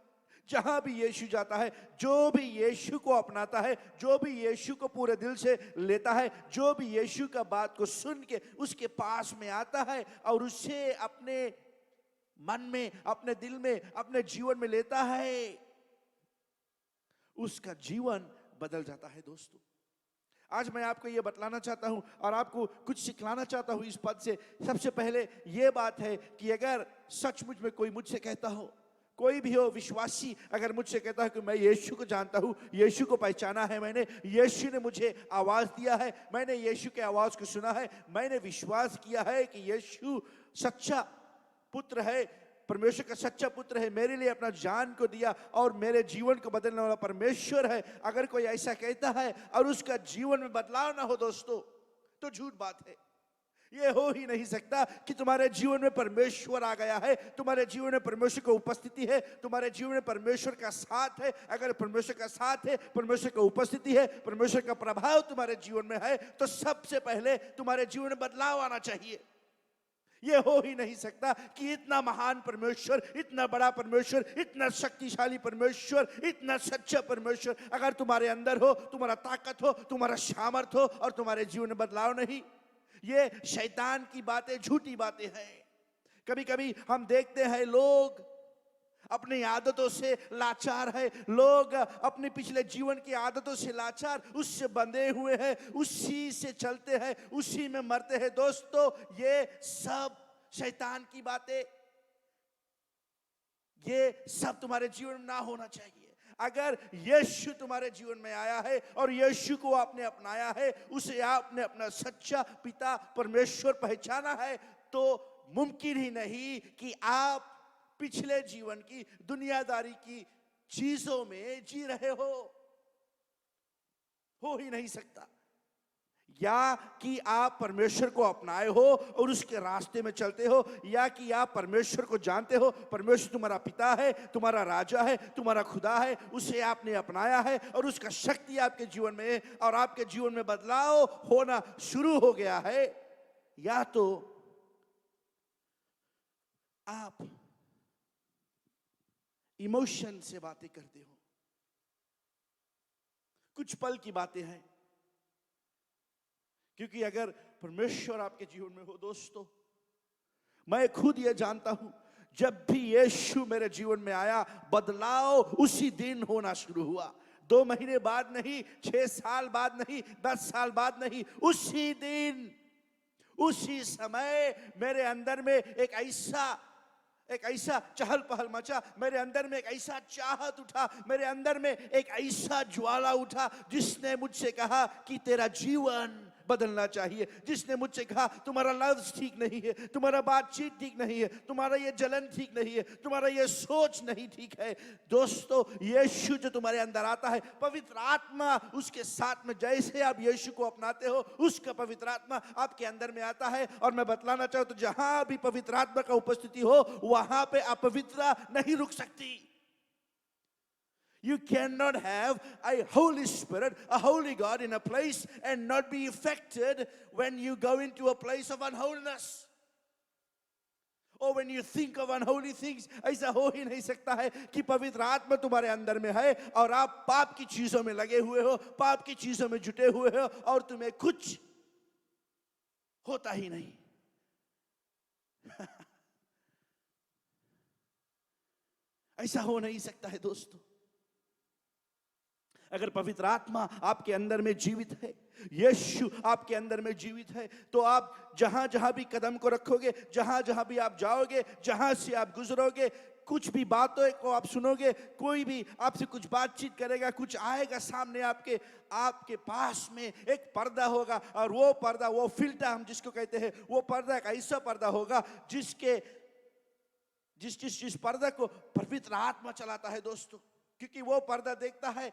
Speaker 4: जहां भी यीशु जाता है, जो भी यीशु को अपनाता है, जो भी यीशु को पूरे दिल से लेता है, जो भी यीशु का बात को सुन के उसके पास में आता है और उसे अपने मन में, अपने दिल में, अपने जीवन में लेता है, उसका जीवन बदल जाता है दोस्तों। आज मैं आपको यह बतलाना चाहता हूं और आपको कुछ सिखलाना चाहता हूं इस पद से। सबसे पहले यह बात है कि अगर सचमुच में कोई मुझसे कहता हो, कोई भी हो विश्वासी अगर मुझसे कहता है कि मैं यीशु को जानता हूं, यीशु को पहचाना है, मैंने, यीशु ने मुझे आवाज दिया है, मैंने यीशु के आवाज को सुना है, मैंने विश्वास किया है कि यीशु सच्चा पुत्र है, परमेश्वर का सच्चा पुत्र है, मेरे लिए अपना जान को दिया और मेरे जीवन को बदलने वाला परमेश्वर है, अगर कोई ऐसा कहता है और उसका जीवन में बदलाव ना हो दोस्तों, तो झूठ बात है। ये हो ही नहीं सकता कि तुम्हारे जीवन में परमेश्वर आ गया है, तुम्हारे जीवन में परमेश्वर की उपस्थिति है, तुम्हारे जीवन में परमेश्वर का साथ है। अगर परमेश्वर का साथ है, परमेश्वर की उपस्थिति है, परमेश्वर का प्रभाव तुम्हारे जीवन में है, तो सबसे पहले तुम्हारे जीवन में बदलाव आना चाहिए। ये हो ही नहीं सकता कि इतना महान परमेश्वर, इतना बड़ा परमेश्वर, इतना शक्तिशाली परमेश्वर, इतना सच्चा परमेश्वर अगर तुम्हारे अंदर हो, तुम्हारा ताकत हो, तुम्हारा सामर्थ हो और तुम्हारे जीवन में बदलाव नहीं। ये शैतान की बातें, झूठी बातें हैं। कभी कभी हम देखते हैं लोग अपनी आदतों से लाचार है, लोग अपने पिछले जीवन की आदतों से लाचार, उससे बंधे हुए हैं, उसी से चलते हैं, उसी में मरते हैं। दोस्तों, ये सब शैतान की बातें, ये सब तुम्हारे जीवन में ना होना चाहिए। अगर यीशु तुम्हारे जीवन में आया है और यीशु को आपने अपनाया है, उसे आपने अपना सच्चा पिता परमेश्वर पहचाना है, तो मुमकिन ही नहीं कि आप पिछले जीवन की दुनियादारी की चीजों में जी रहे हो ही नहीं सकता। या कि आप परमेश्वर को अपनाए हो और उसके रास्ते में चलते हो, या कि आप परमेश्वर को जानते हो, परमेश्वर तुम्हारा पिता है, तुम्हारा राजा है, तुम्हारा खुदा है, उसे आपने अपनाया है और उसका शक्ति आपके जीवन में है और आपके जीवन में बदलाव होना शुरू हो गया है। या तो आप इमोशन से बातें करते हो, कुछ पल की बातें हैं, क्योंकि अगर परमेश्वर आपके जीवन में हो दोस्तों, मैं खुद ये जानता हूं, जब भी यीशु मेरे जीवन में आया, बदलाव उसी दिन होना शुरू हुआ। 2 महीने बाद नहीं, 6 साल बाद नहीं, 10 साल बाद नहीं, उसी दिन, उसी समय मेरे अंदर में एक ऐसा चहल पहल मचा, मेरे अंदर में एक ऐसा चाहत उठा, मेरे अंदर में एक ऐसा ज्वाला उठा जिसने मुझसे कहा कि तेरा जीवन बदलना चाहिए, जिसने मुझसे कहा तुम्हारा लफ्ज ठीक नहीं है, तुम्हारा बातचीत ठीक नहीं है, तुम्हारा ये जलन ठीक नहीं है, तुम्हारा ये सोच नहीं ठीक है। दोस्तों, यीशु जो तुम्हारे अंदर आता है, पवित्र आत्मा उसके साथ में, जैसे आप यीशु को अपनाते हो, उसका पवित्र आत्मा आपके अंदर में आता है। और मैं बतलाना चाहूँ तो जहां भी पवित्र आत्मा का उपस्थिति हो, वहां पे अपवित्रता नहीं रुक सकती। You cannot have a Holy Spirit, a holy God in a place and not be affected when you go into a place of unholiness. Or when you think of unholy things. ऐसा हो ही नहीं सकता है कि पवित्र आत्मा तुम्हारे अंदर में है और आप पाप की चीजों में लगे हुए हो, पाप की चीजों में जुटे हुए हो और तुम्हें कुछ होता ही नहीं। ऐसा हो नहीं सकता है दोस्तों। अगर पवित्र आत्मा आपके अंदर में जीवित है, यीशु आपके अंदर में जीवित है, तो आप जहां जहां भी कदम को रखोगे, जहां जहां भी आप जाओगे, जहां से आप गुजरोगे, कुछ भी बातों को आप सुनोगे, कोई भी आपसे कुछ बातचीत करेगा, कुछ आएगा सामने आपके, आपके पास में एक पर्दा होगा, और वो पर्दा, वो फिल्टर हम जिसको कहते हैं, वो पर्दा एक ऐसा पर्दा होगा जिस पर्दा को पवित्र आत्मा चलाता है दोस्तों। क्योंकि वो पर्दा देखता है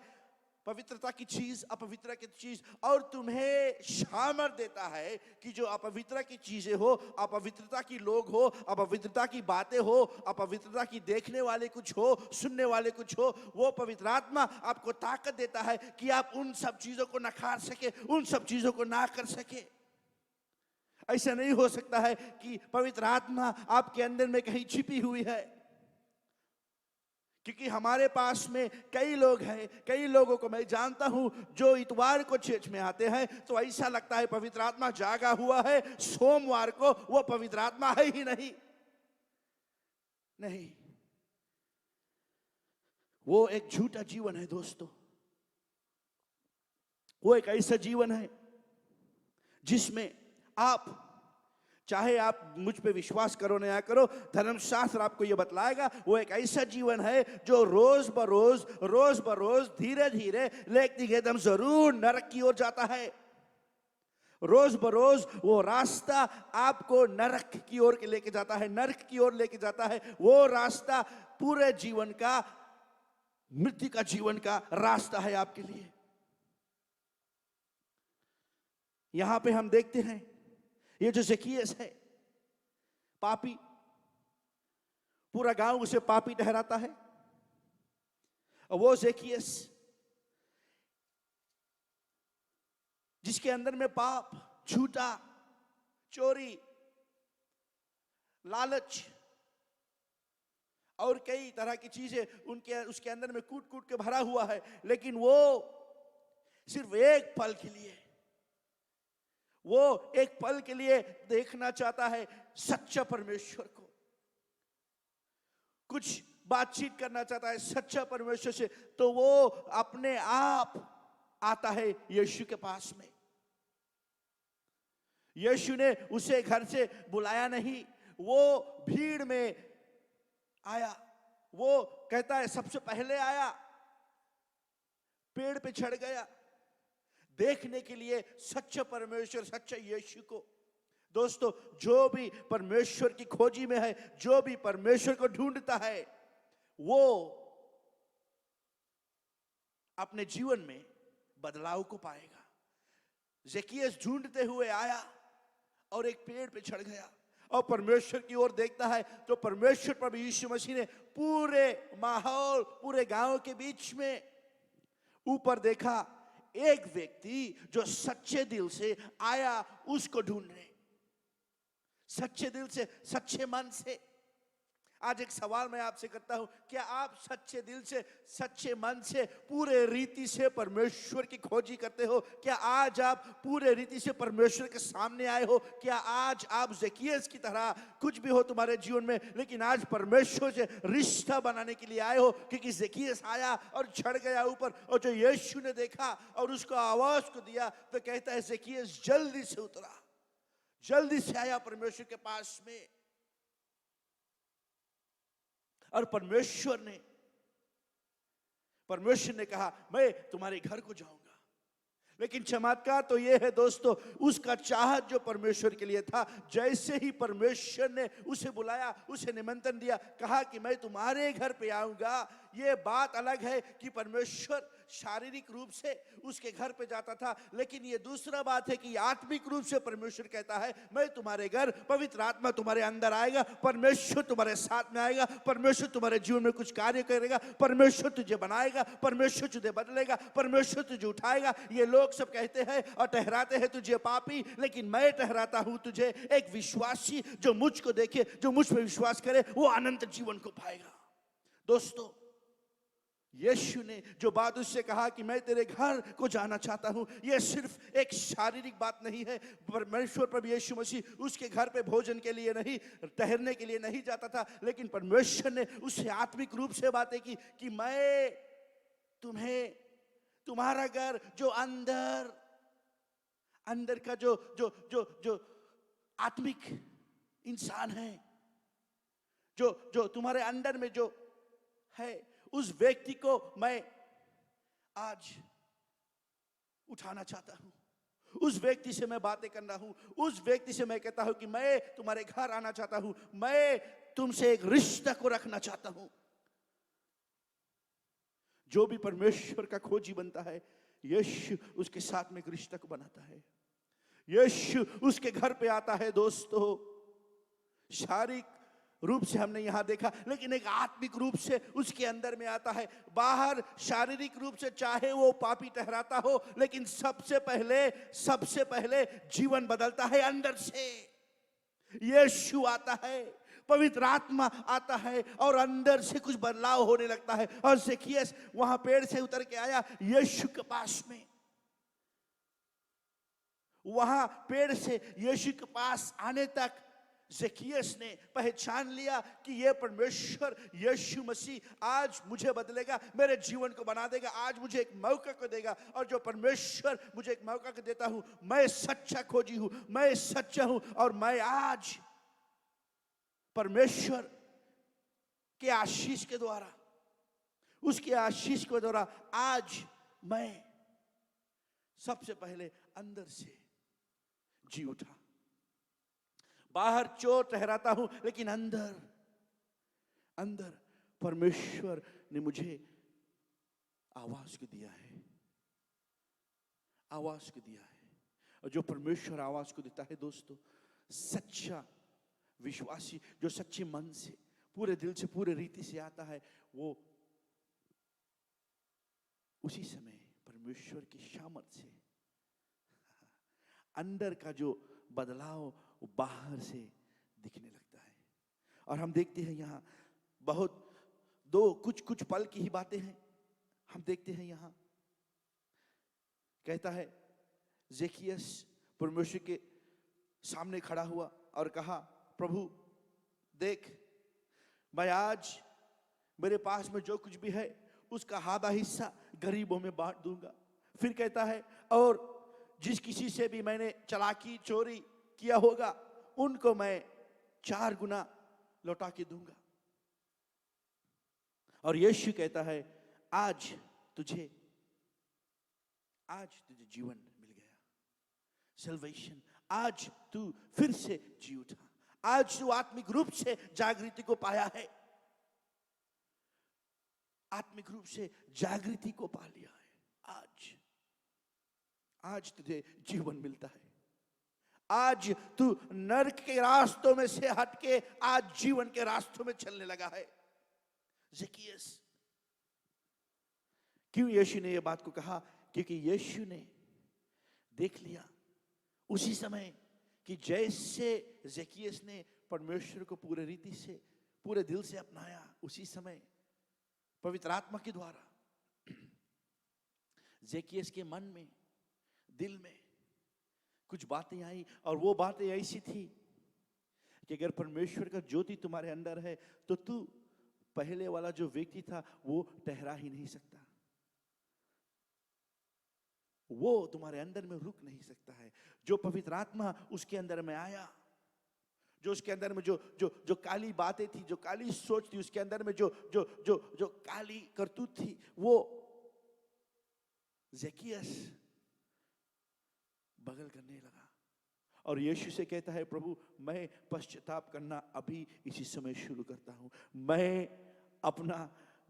Speaker 4: पवित्रता की चीज, अपवित्रता की चीज, और तुम्हें सामर्थ देता है कि जो अपवित्रता की चीजें हो, अपवित्रता की लोग हो, अपवित्रता की बातें हो, अपवित्रता की देखने वाले कुछ हो, सुनने वाले कुछ हो, वो पवित्र आत्मा आपको ताकत देता है कि आप उन सब चीजों को नकार सके, उन सब चीजों को ना कर सके। ऐसा नहीं हो सकता है कि पवित्र आत्मा आपके अंदर में कहीं छिपी हुई है, क्योंकि हमारे पास में कई लोग हैं, कई लोगों को मैं जानता हूं जो इतवार को चर्च में आते हैं तो ऐसा लगता है पवित्र आत्मा जागा हुआ है, सोमवार को वो पवित्र आत्मा है ही नहीं। नहीं, वो एक झूठा जीवन है दोस्तों। वो एक ऐसा जीवन है जिसमें आप, चाहे आप मुझ पे विश्वास करो ना करो, धर्मशास्त्र आपको यह बतलाएगा, वो एक ऐसा जीवन है जो रोज बरोज धीरे धीरे लेकिन एकदम जरूर नरक की ओर जाता है। रोज बरोज वो रास्ता आपको नरक की ओर लेके जाता है, नरक की ओर लेके जाता है। वो रास्ता पूरे जीवन का, मृत्यु का जीवन का रास्ता है आपके लिए। यहां पे हम देखते हैं ये जो ज़ेकियस है, पापी, पूरा गांव उसे पापी ठहराता है। और वो ज़ेकियस जिसके अंदर में पाप, झूठा, चोरी, लालच और कई तरह की चीजें उसके अंदर में कूट कूट के भरा हुआ है, लेकिन वो सिर्फ एक पल के लिए, वो एक पल के लिए देखना चाहता है सच्चा परमेश्वर को, कुछ बातचीत करना चाहता है सच्चा परमेश्वर से। तो वो अपने आप आता है यीशु के पास में। यीशु ने उसे घर से बुलाया नहीं, वो भीड़ में आया। वो कहता है सबसे पहले आया, पेड़ पे चढ़ गया देखने के लिए सच्चा परमेश्वर, सच्चा यीशु को। दोस्तों, जो भी परमेश्वर की खोजी में है, जो भी परमेश्वर को ढूंढता है, वो अपने जीवन में बदलाव को पाएगा। ज़ेकियस ढूंढते हुए आया और एक पेड़ पे चढ़ गया और परमेश्वर की ओर देखता है तो परमेश्वर प्रभु यीशु मसीह ने पूरे माहौल, पूरे गांव के बीच में ऊपर देखा, एक व्यक्ति जो सच्चे दिल से आया उसको ढूंढने, सच्चे दिल से, सच्चे मन से। आज एक सवाल मैं आपसे करता हूं, क्या आप सच्चे दिल से, सच्चे मन से, पूरे रीति से परमेश्वर की खोजी करते हो? क्या आज आप पूरे रीति से परमेश्वर के सामने आए हो? क्या आज आप ज़ेकियस की तरह, कुछ भी हो तुम्हारे जीवन में, लेकिन आज परमेश्वर से रिश्ता बनाने के लिए आए हो? क्योंकि ज़ेकियस आया और चढ़ गया ऊपर, और जो यीशु ने देखा और उसको आवाज को दिया तो कहता है ज़ेकियस जल्दी से उतरा, जल्दी से आया परमेश्वर के पास में। और परमेश्वर ने कहा मैं तुम्हारे घर को जाऊंगा। लेकिन चमत्कार तो यह है दोस्तों, उसका चाहत जो परमेश्वर के लिए था, जैसे ही परमेश्वर ने उसे बुलाया, उसे निमंत्रण दिया, कहा कि मैं तुम्हारे घर पे आऊंगा। ये बात अलग है कि परमेश्वर शारीरिक रूप से उसके घर पे जाता था, लेकिन ये दूसरा बात है कि आत्मिक रूप से परमेश्वर कहता है मैं तुम्हारे घर, पवित्र आत्मा तुम्हारे अंदर आएगा, परमेश्वर तुम्हारे साथ में आएगा, परमेश्वर तुम्हारे जीवन में कुछ कार्य करेगा, परमेश्वर तुझे बनाएगा, परमेश्वर तुझे बदलेगा, परमेश्वर तुझे उठाएगा। ये लोग सब कहते हैं और ठहराते हैं तुझे पापी, लेकिन मैं ठहराता हूं तुझे एक विश्वासी, जो मुझको देखे, जो मुझ पर विश्वास करे, वो अनंत जीवन को पाएगा। दोस्तों, यीशु ने जो बात उससे कहा कि मैं तेरे घर को जाना चाहता हूं, यह सिर्फ एक शारीरिक बात नहीं है। परमेश्वर प्रभु यीशु मसीह उसके घर पे भोजन के लिए नहीं, ठहरने के लिए नहीं जाता था, लेकिन परमेश्वर ने उससे आत्मिक रूप से बातें की कि मैं तुम्हें, तुम्हारा घर जो अंदर का जो आत्मिक इंसान है, जो तुम्हारे अंदर में जो है, उस व्यक्ति को मैं आज उठाना चाहता हूं। उस व्यक्ति से मैं बातें करना हूं। उस व्यक्ति से मैं कहता हूं कि मैं तुम्हारे घर आना चाहता हूं। मैं तुमसे एक रिश्ता को रखना चाहता हूं। जो भी परमेश्वर का खोजी बनता है, यीशु उसके साथ में एक रिश्ता को बनाता है। यीशु उसके घर पे आता है दोस्तों। शारीरिक रूप से हमने यहां देखा, लेकिन एक आत्मिक रूप से उसके अंदर में आता है। बाहर शारीरिक रूप से चाहे वो पापी ठहराता हो, लेकिन सबसे पहले जीवन बदलता है अंदर से। यीशु आता है, पवित्र आत्मा आता है और अंदर से कुछ बदलाव होने लगता है। और ज़ेकियस वहां पेड़ से उतर के आया यीशु के पास में। वहां पेड़ से यीशु के पास आने तक ज़ेकियस ने पहचान लिया कि ये परमेश्वर यीशु मसीह आज मुझे बदलेगा, मेरे जीवन को बना देगा, आज मुझे एक मौका को देगा। और जो परमेश्वर मुझे एक मौका को देता हूं, मैं सच्चा खोजी हूं, मैं सच्चा हूं। और मैं आज परमेश्वर के आशीष के द्वारा, उसके आशीष के द्वारा आज मैं सबसे पहले अंदर से जी उठा। बाहर चोर ठहराता हूं, लेकिन अंदर परमेश्वर ने मुझे आवाज को दिया है। आवाज को दिया है। और जो परमेश्वर आवाज को देता है दोस्तों, सच्चा विश्वासी जो सच्चे मन से, पूरे दिल से, पूरे रीति से आता है, वो उसी समय परमेश्वर की शामत से अंदर का जो बदलाव वो बाहर से दिखने लगता है। और हम देखते हैं यहाँ बहुत कुछ पल की ही बातें हैं। हम देखते हैं यहाँ कहता है ज़ेकियस परमेश्वर के सामने खड़ा हुआ और कहा, प्रभु देख, मैं आज मेरे पास में जो कुछ भी है उसका आधा हिस्सा गरीबों में बांट दूंगा। फिर कहता है, और जिस किसी से भी मैंने चालाकी चोरी किया होगा उनको मैं 4 गुना लौटा के दूंगा। और यीशु कहता है, आज तुझे जीवन मिल गया, सल्वेशन। आज तू फिर से जी उठा, आज तू आत्मिक रूप से जागृति को पाया है, आत्मिक रूप से जागृति को पा लिया है। आज तुझे जीवन मिलता है। आज तू नरक के रास्तों में से हटके आज जीवन के रास्तों में चलने लगा है। ज़ेकियस, क्यों यीशु ने यह बात को कहा? क्योंकि यीशु ने देख लिया उसी समय कि जैसे ज़ेकियस ने परमेश्वर को पूरे रीति से, पूरे दिल से अपनाया, उसी समय पवित्र आत्मा के द्वारा ज़ेकियस के मन में, दिल में कुछ बातें आई। और वो बातें ऐसी थी कि अगर परमेश्वर का ज्योति तुम्हारे अंदर है तो तू पहले वाला जो व्यक्ति था वो ठहरा ही नहीं सकता, वो तुम्हारे अंदर में रुक नहीं सकता है। जो पवित्र आत्मा उसके अंदर में आया, जो उसके अंदर में जो काली बातें थी, जो काली सोच थी, उसके अंदर में जो काली करतूत थी, वो ज़ेकियस बगल करने लगा। और यीशु से कहता है, प्रभु मैं पश्चाताप करना अभी इसी समय शुरू करता हूं। मैं अपना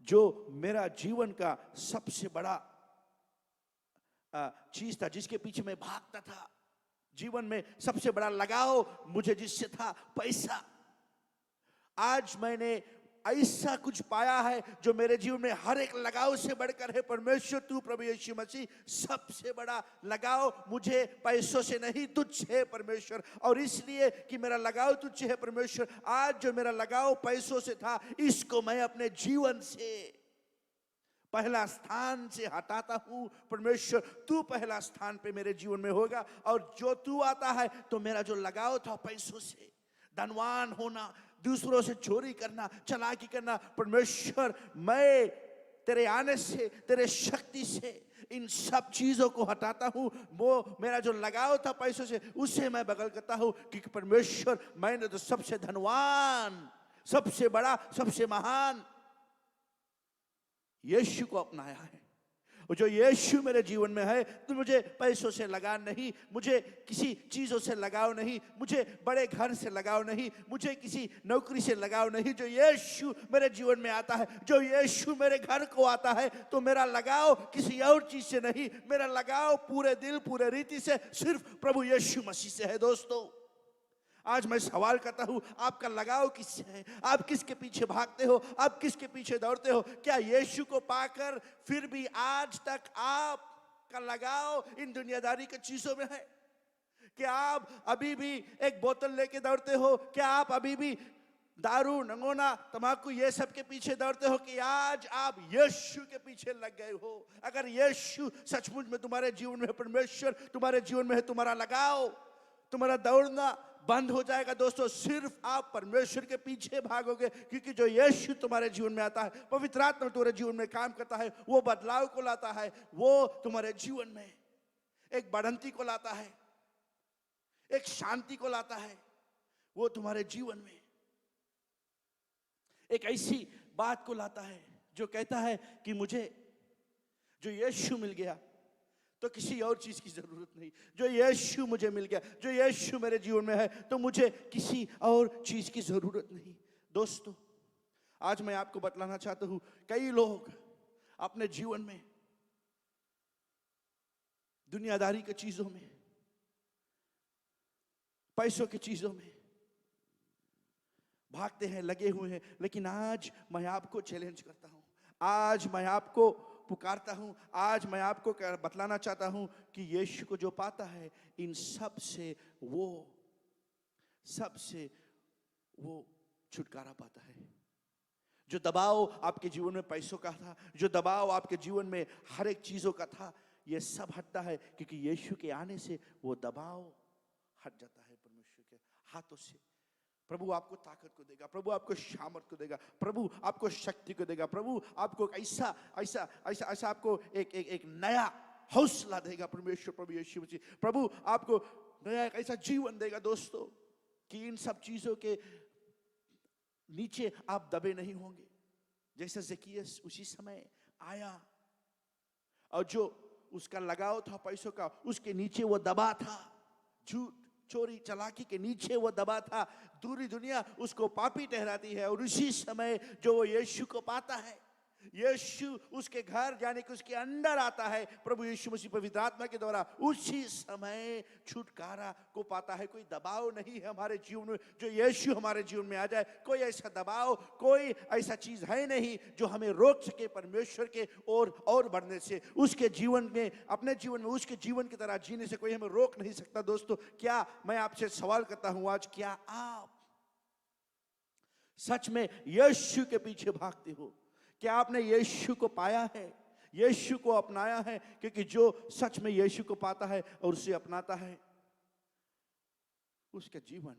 Speaker 4: जो मेरा जीवन का सबसे बड़ा चीज था, जिसके पीछे मैं भागता था, जीवन में सबसे बड़ा लगाव मुझे जिससे था, पैसा, आज मैंने ऐसा कुछ पाया है जो मेरे जीवन में हर एक लगाव से बढ़कर है। परमेश्वर तू प्रभु यीशु मसीह, सबसे बड़ा लगाव मुझे पैसों से नहीं, तुझसे है परमेश्वर। और इसलिए कि मेरा लगाव तुझसे है परमेश्वर, आज जो मेरा लगाव पैसों से था, इसको मैं अपने जीवन से पहला स्थान से हटाता हूं। परमेश्वर तू पहला स्थान पे मेरे जीवन में होगा। और जो तू आता है तो मेरा जो लगाव था पैसों से, धनवान होना, दूसरों से चोरी करना, चालाकी करना, परमेश्वर मैं तेरे आने से, तेरे शक्ति से इन सब चीजों को हटाता हूं। वो मेरा जो लगाव था पैसों से, उसे मैं बगल करता हूं, क्योंकि परमेश्वर मैंने तो सबसे धनवान सबसे बड़ा, सबसे महान यीशु को अपनाया है। और जो यीशु मेरे जीवन में है, तो मुझे पैसों से लगाव नहीं, मुझे किसी चीजों से लगाव नहीं, मुझे बड़े घर से लगाव नहीं, मुझे किसी नौकरी से लगाव नहीं। जो यीशु मेरे जीवन में आता है, जो यीशु मेरे घर को आता है, तो मेरा लगाव किसी और चीज से नहीं, मेरा लगाव पूरे दिल पूरे रीति से सिर्फ प्रभु यीशु मसीह से है। दोस्तों, आज मैं सवाल करता हूं, आपका लगाव किससे है? आप किसके पीछे भागते हो? आप किसके पीछे दौड़ते हो? क्या यीशु को पाकर फिर भी आज तक आपका लगाव इन दुनियादारी की चीजों में है? क्या आप अभी भी एक बोतल लेके दौड़ते हो? क्या आप अभी भी दारू, नंगोना, तंबाकू ये सब के पीछे दौड़ते हो? कि आज आप यीशु के पीछे लग गए हो? अगर यीशु सचमुच में तुम्हारे जीवन में है, परमेश्वर तुम्हारे जीवन में है, तुम्हारा लगाव, तुम्हारा दौड़ना बंद हो जाएगा। दोस्तों, सिर्फ आप परमेश्वर के पीछे भागोगे, क्योंकि जो यीशु तुम्हारे जीवन में आता है, पवित्र आत्मा तुम्हारे जीवन में काम करता है, वो बदलाव को लाता है, वो तुम्हारे जीवन में एक बढ़ंती को लाता है, एक शांति को लाता है। वो तुम्हारे जीवन में एक ऐसी बात को लाता है जो कहता है कि मुझे जो यीशु मिल गया तो किसी और चीज की जरूरत नहीं। जो यीशु मुझे मिल गया, जो यीशु मेरे जीवन में है, तो मुझे किसी और चीज की जरूरत नहीं। दोस्तों, आज मैं आपको बतलाना चाहता हूं, कई लोग अपने जीवन में दुनियादारी की चीजों में, पैसों की चीजों में भागते हैं, लगे हुए हैं। लेकिन आज मैं आपको चैलेंज करता हूं, आज मैं आपको पुकारता हूं, आज मैं आपको बतलाना चाहता हूं कि यीशु को जो पाता है, इन सब से वो छुटकारा पाता है। जो दबाव आपके जीवन में पैसों का था, जो दबाव आपके जीवन में हर एक चीजों का था, ये सब हटता है, क्योंकि यीशु के आने से वो दबाव हट जाता है परमेश्वर के हाथों से। प्रभु आपको ताकत को देगा, प्रभु आपको सामर्थ को देगा, प्रभु आपको शक्ति को देगा, प्रभु आपको ऐसा ऐसा ऐसा ऐसा आपको एक नया हौसला देगा परमेश्वर, प्रभु यीशु मसीह। प्रभु आपको नया एक ऐसा जीवन देगा दोस्तों, कि इन सब चीजों के नीचे आप दबे नहीं होंगे। जैसे ज़ेकियस उसी समय आया, और जो उसका लगाव था पैसों का, उसके नीचे वो दबा था, झूठ चोरी चालाकी के नीचे वो दबा था। दूरी दुनिया उसको पापी ठहराती है, और उसी समय जो वो यीशु को पाता है, यीशु उसके घर यानी कि उसके अंदर आता है, प्रभु यीशु मसीह पवित्र आत्मा के द्वारा, उसी समय छुटकारा को पाता है। कोई दबाव नहीं है हमारे जीवन में, जो यीशु हमारे जीवन में आ जाए, कोई ऐसा दबाव, कोई ऐसा चीज है नहीं जो हमें रोक सके परमेश्वर के और बढ़ने से। उसके जीवन में, अपने जीवन में उसके जीवन की तरह जीने से कोई हमें रोक नहीं सकता। दोस्तों, क्या मैं आपसे सवाल करता हूं आज, क्या आप सच में यीशु के पीछे भागते हो? क्या आपने यीशु को पाया है, यीशु को अपनाया है? क्योंकि जो सच में यीशु को पाता है और उसे अपनाता है, उसका जीवन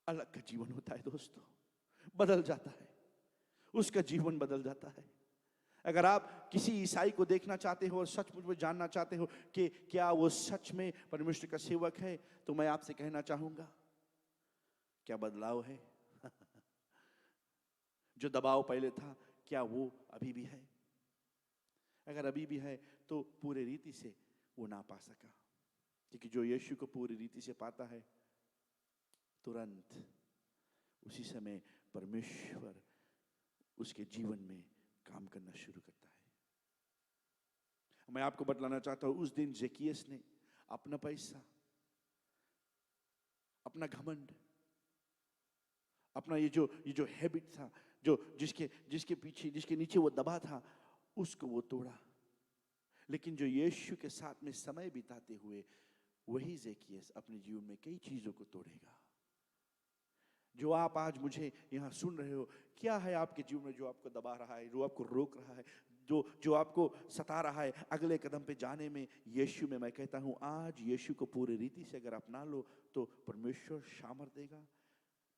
Speaker 4: अलग का जीवन होता है दोस्तों, बदल जाता है, उसका जीवन बदल जाता है। अगर आप किसी ईसाई को देखना चाहते हो और सचमुच में जानना चाहते हो कि क्या वो सच में परमेश्वर का सेवक है, तो मैं आपसे कहना चाहूंगा, क्या बदलाव है? जो दबाव पहले था, क्या वो अभी भी है? अगर अभी भी है तो पूरे रीति से वो ना पा सका, क्योंकि जो यीशु को पूरी रीति से पाता है, तुरंत उसी समय परमेश्वर उसके जीवन में काम करना शुरू करता है। मैं आपको बतलाना चाहता हूं, उस दिन ज़ेकियस ने अपना पैसा, अपना घमंड, अपना ये जो हैबिट था, जो जिसके पीछे, जिसके नीचे वो दबा था, उसको वो तोड़ा। लेकिन जो यीशु के साथ में समय बिताते हुए, वही ज़ेकियस अपने जीवन में कई चीजों को तोड़ेगा। जो आप आज मुझे यहाँ सुन रहे हो, क्या है आपके जीवन में जो आपको दबा रहा है, जो आपको रोक रहा है, जो आपको सता रहा है अगले कदम पे जाने में? यीशु में मैं कहता हूँ, आज यीशु को पूरी रीति से अगर अपना लो, तो परमेश्वर सामर्थ देगा,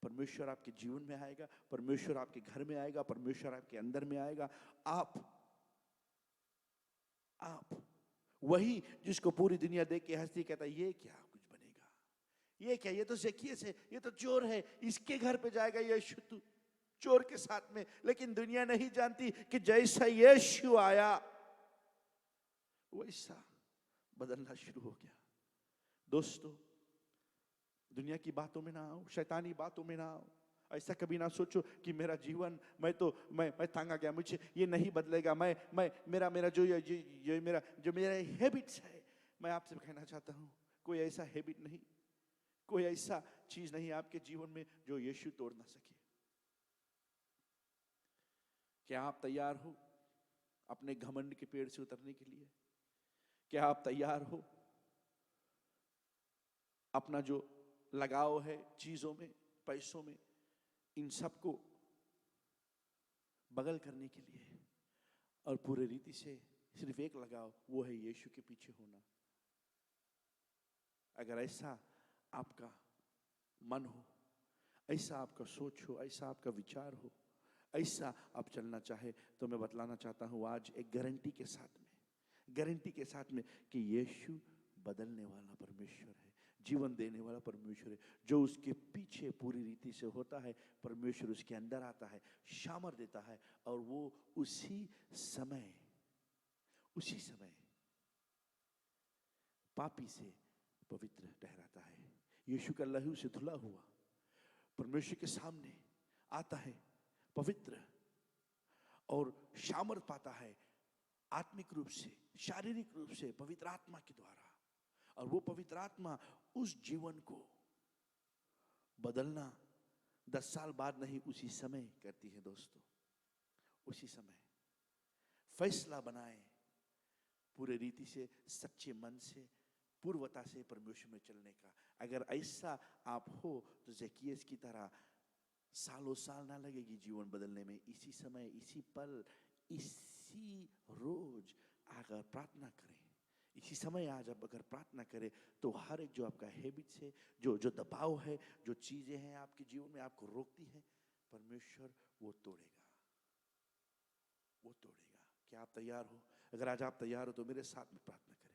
Speaker 4: परमेश्वर आपके जीवन में आएगा, परमेश्वर आपके घर में आएगा, परमेश्वर आपके अंदर में आएगा। आप वही जिसको पूरी दुनिया देख के हंसती, कहता ये क्या कुछ बनेगा, ये क्या, ये तो ज़ेकियस है, ये तो चोर है, इसके घर पे जाएगा यीशु तू चोर के साथ में। लेकिन दुनिया नहीं जानती कि जैसा यीशु आया वैसा बदलना शुरू हो गया। दोस्तों, दुनिया की बातों में ना आओ, शैतानी बातों में ना आओ। ऐसा कभी ना सोचो कि मेरा जीवन, मैं तंग आ गया, मुझे ये नहीं बदलेगा, मेरा मेरा जो ये मेरा हैबिट्स है। मैं आपसे कहना चाहता हूँ, कोई ऐसा हैबिट नहीं, कोई ऐसा चीज नहीं आपके जीवन में जो यीशु तोड़ ना सके। क्या आप तैयार हो अपने घमंड के पेड़ से उतरने के लिए? क्या आप तैयार हो अपना जो लगाव है चीजों में, पैसों में, इन सबको बगल करने के लिए? और पूरे रीति से सिर्फ एक लगाव, वो है यीशु के पीछे होना। अगर ऐसा आपका मन हो, ऐसा आपका सोच हो, ऐसा आपका विचार हो, ऐसा आप चलना चाहे, तो मैं बतलाना चाहता हूं आज एक गारंटी के साथ में कि यीशु बदलने वाला परमेश्वर है, जीवन देने वाला परमेश्वर है। जो उसके पीछे पूरी रीति से होता है, परमेश्वर उसके अंदर आता है, सामर्थ देता है, और वो उसी समय पापी से पवित्र ठहराता है। यीशु का लहू से धुला हुआ परमेश्वर के सामने आता है पवित्र, और सामर्थ पाता है आत्मिक रूप से, शारीरिक रूप से, पवित्र आत्मा के द्वारा। और वो पवित्र आत्मा उस जीवन को बदलना 10 साल बाद नहीं, उसी समय करती है। दोस्तों, उसी समय फैसला बनाए पूरे रीति से, सच्चे मन से, पूर्वता से परमेश्वर में चलने का। अगर ऐसा आप हो तो ज़ेकियस की तरह सालों साल ना लगेगी जीवन बदलने में। इसी समय, इसी पल, इसी रोज अगर प्रार्थना करें, इसी समय आज आप अगर प्रार्थना करें, तो हर एक जो आपका हैबिट्स है, जो दबाव है, जो चीजें हैं आपके जीवन में आपको रोकती हैं, परमेश्वर वो तोड़ेगा। क्या आप तैयार हो? अगर आज आप तैयार हो तो मेरे साथ में प्रार्थना करें।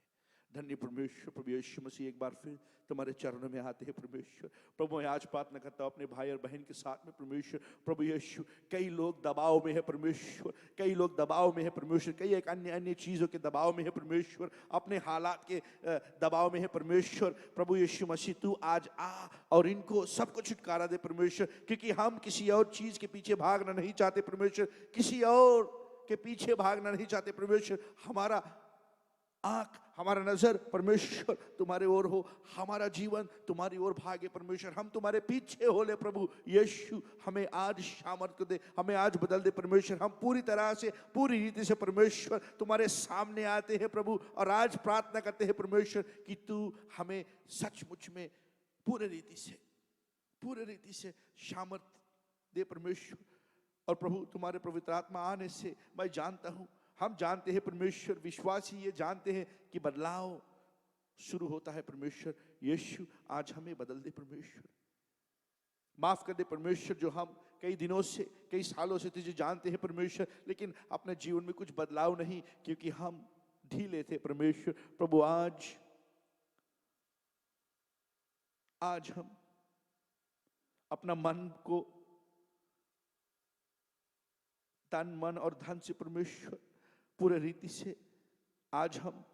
Speaker 4: धन्य परमेश्वर, प्रभु यीशु मसीह, एक बार फिर तुम्हारे चरणों में आते हैं परमेश्वर। प्रभु, मैं आज प्रार्थना करता हूँ अपने भाई और बहन के साथ में परमेश्वर। प्रभु यीशु, कई लोग दबाव में है परमेश्वर, कई लोग दबाव में है परमेश्वर, कई एक अन्य चीज़ों के दबाव में है परमेश्वर, अपने हालात के दबाव में है परमेश्वर। प्रभु यीशु मसीह, तू आज आ और इनको सबको छुटकारा दे परमेश्वर, क्योंकि हम किसी और चीज़ के पीछे भागना नहीं चाहते परमेश्वर, किसी और के पीछे भागना नहीं चाहते परमेश्वर। हमारा आंख, हमारा नजर परमेश्वर तुम्हारे ओर हो, हमारा जीवन तुम्हारी ओर भागे परमेश्वर। हम तुम्हारे पीछे हो ले प्रभु यीशु। हमें आज सामर्थ्य दे, हमें आज बदल दे परमेश्वर। हम पूरी तरह से, पूरी रीति से परमेश्वर तुम्हारे सामने आते हैं प्रभु, और आज प्रार्थना करते हैं परमेश्वर कि तू हमें सचमुच में पूरी रीति से सामर्थ्य दे परमेश्वर। और प्रभु, तुम्हारे पवित्र आत्मा आने से मैं जानता हूं, हम जानते हैं परमेश्वर, विश्वासी ये जानते हैं कि बदलाव शुरू होता है परमेश्वर। यीशु, आज हमें बदल दे परमेश्वर, माफ कर दे परमेश्वर। जो हम कई दिनों से, कई सालों से तुझे जानते हैं परमेश्वर, लेकिन अपने जीवन में कुछ बदलाव नहीं, क्योंकि हम ढीले थे परमेश्वर। प्रभु, आज हम अपना मन को तन, मन और धन से परमेश्वर पूरे रीति से, आज हम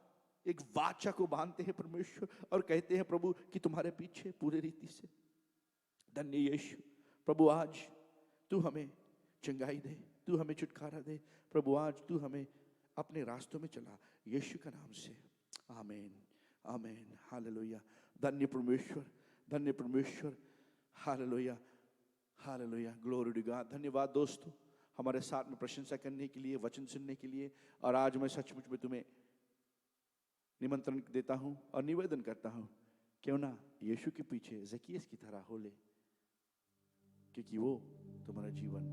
Speaker 4: एक वाचा को बांधते हैं परमेश्वर, और कहते हैं प्रभु कि तुम्हारे पीछे पूरे रीति से। धन्य यीशु, प्रभु आज तू हमें चंगाई दे, तू हमें छुटकारा दे प्रभु। आज तू हमें अपने रास्तों में चला, यीशु के नाम से, आमीन, आमीन, हालेलुया। धन्य परमेश्वर, हालेलुया, हालेलुया, ग्लोरी टू गॉड। धन्यवाद दोस्तों हमारे साथ में प्रशंसा करने के लिए, वचन सुनने के लिए। और आज मैं सचमुच में तुम्हें निमंत्रण देता हूं और निवेदन करता हूं, क्यों ना यीशु के पीछे ज़ेकियस की तरह हो ले, क्योंकि वो तुम्हारा जीवन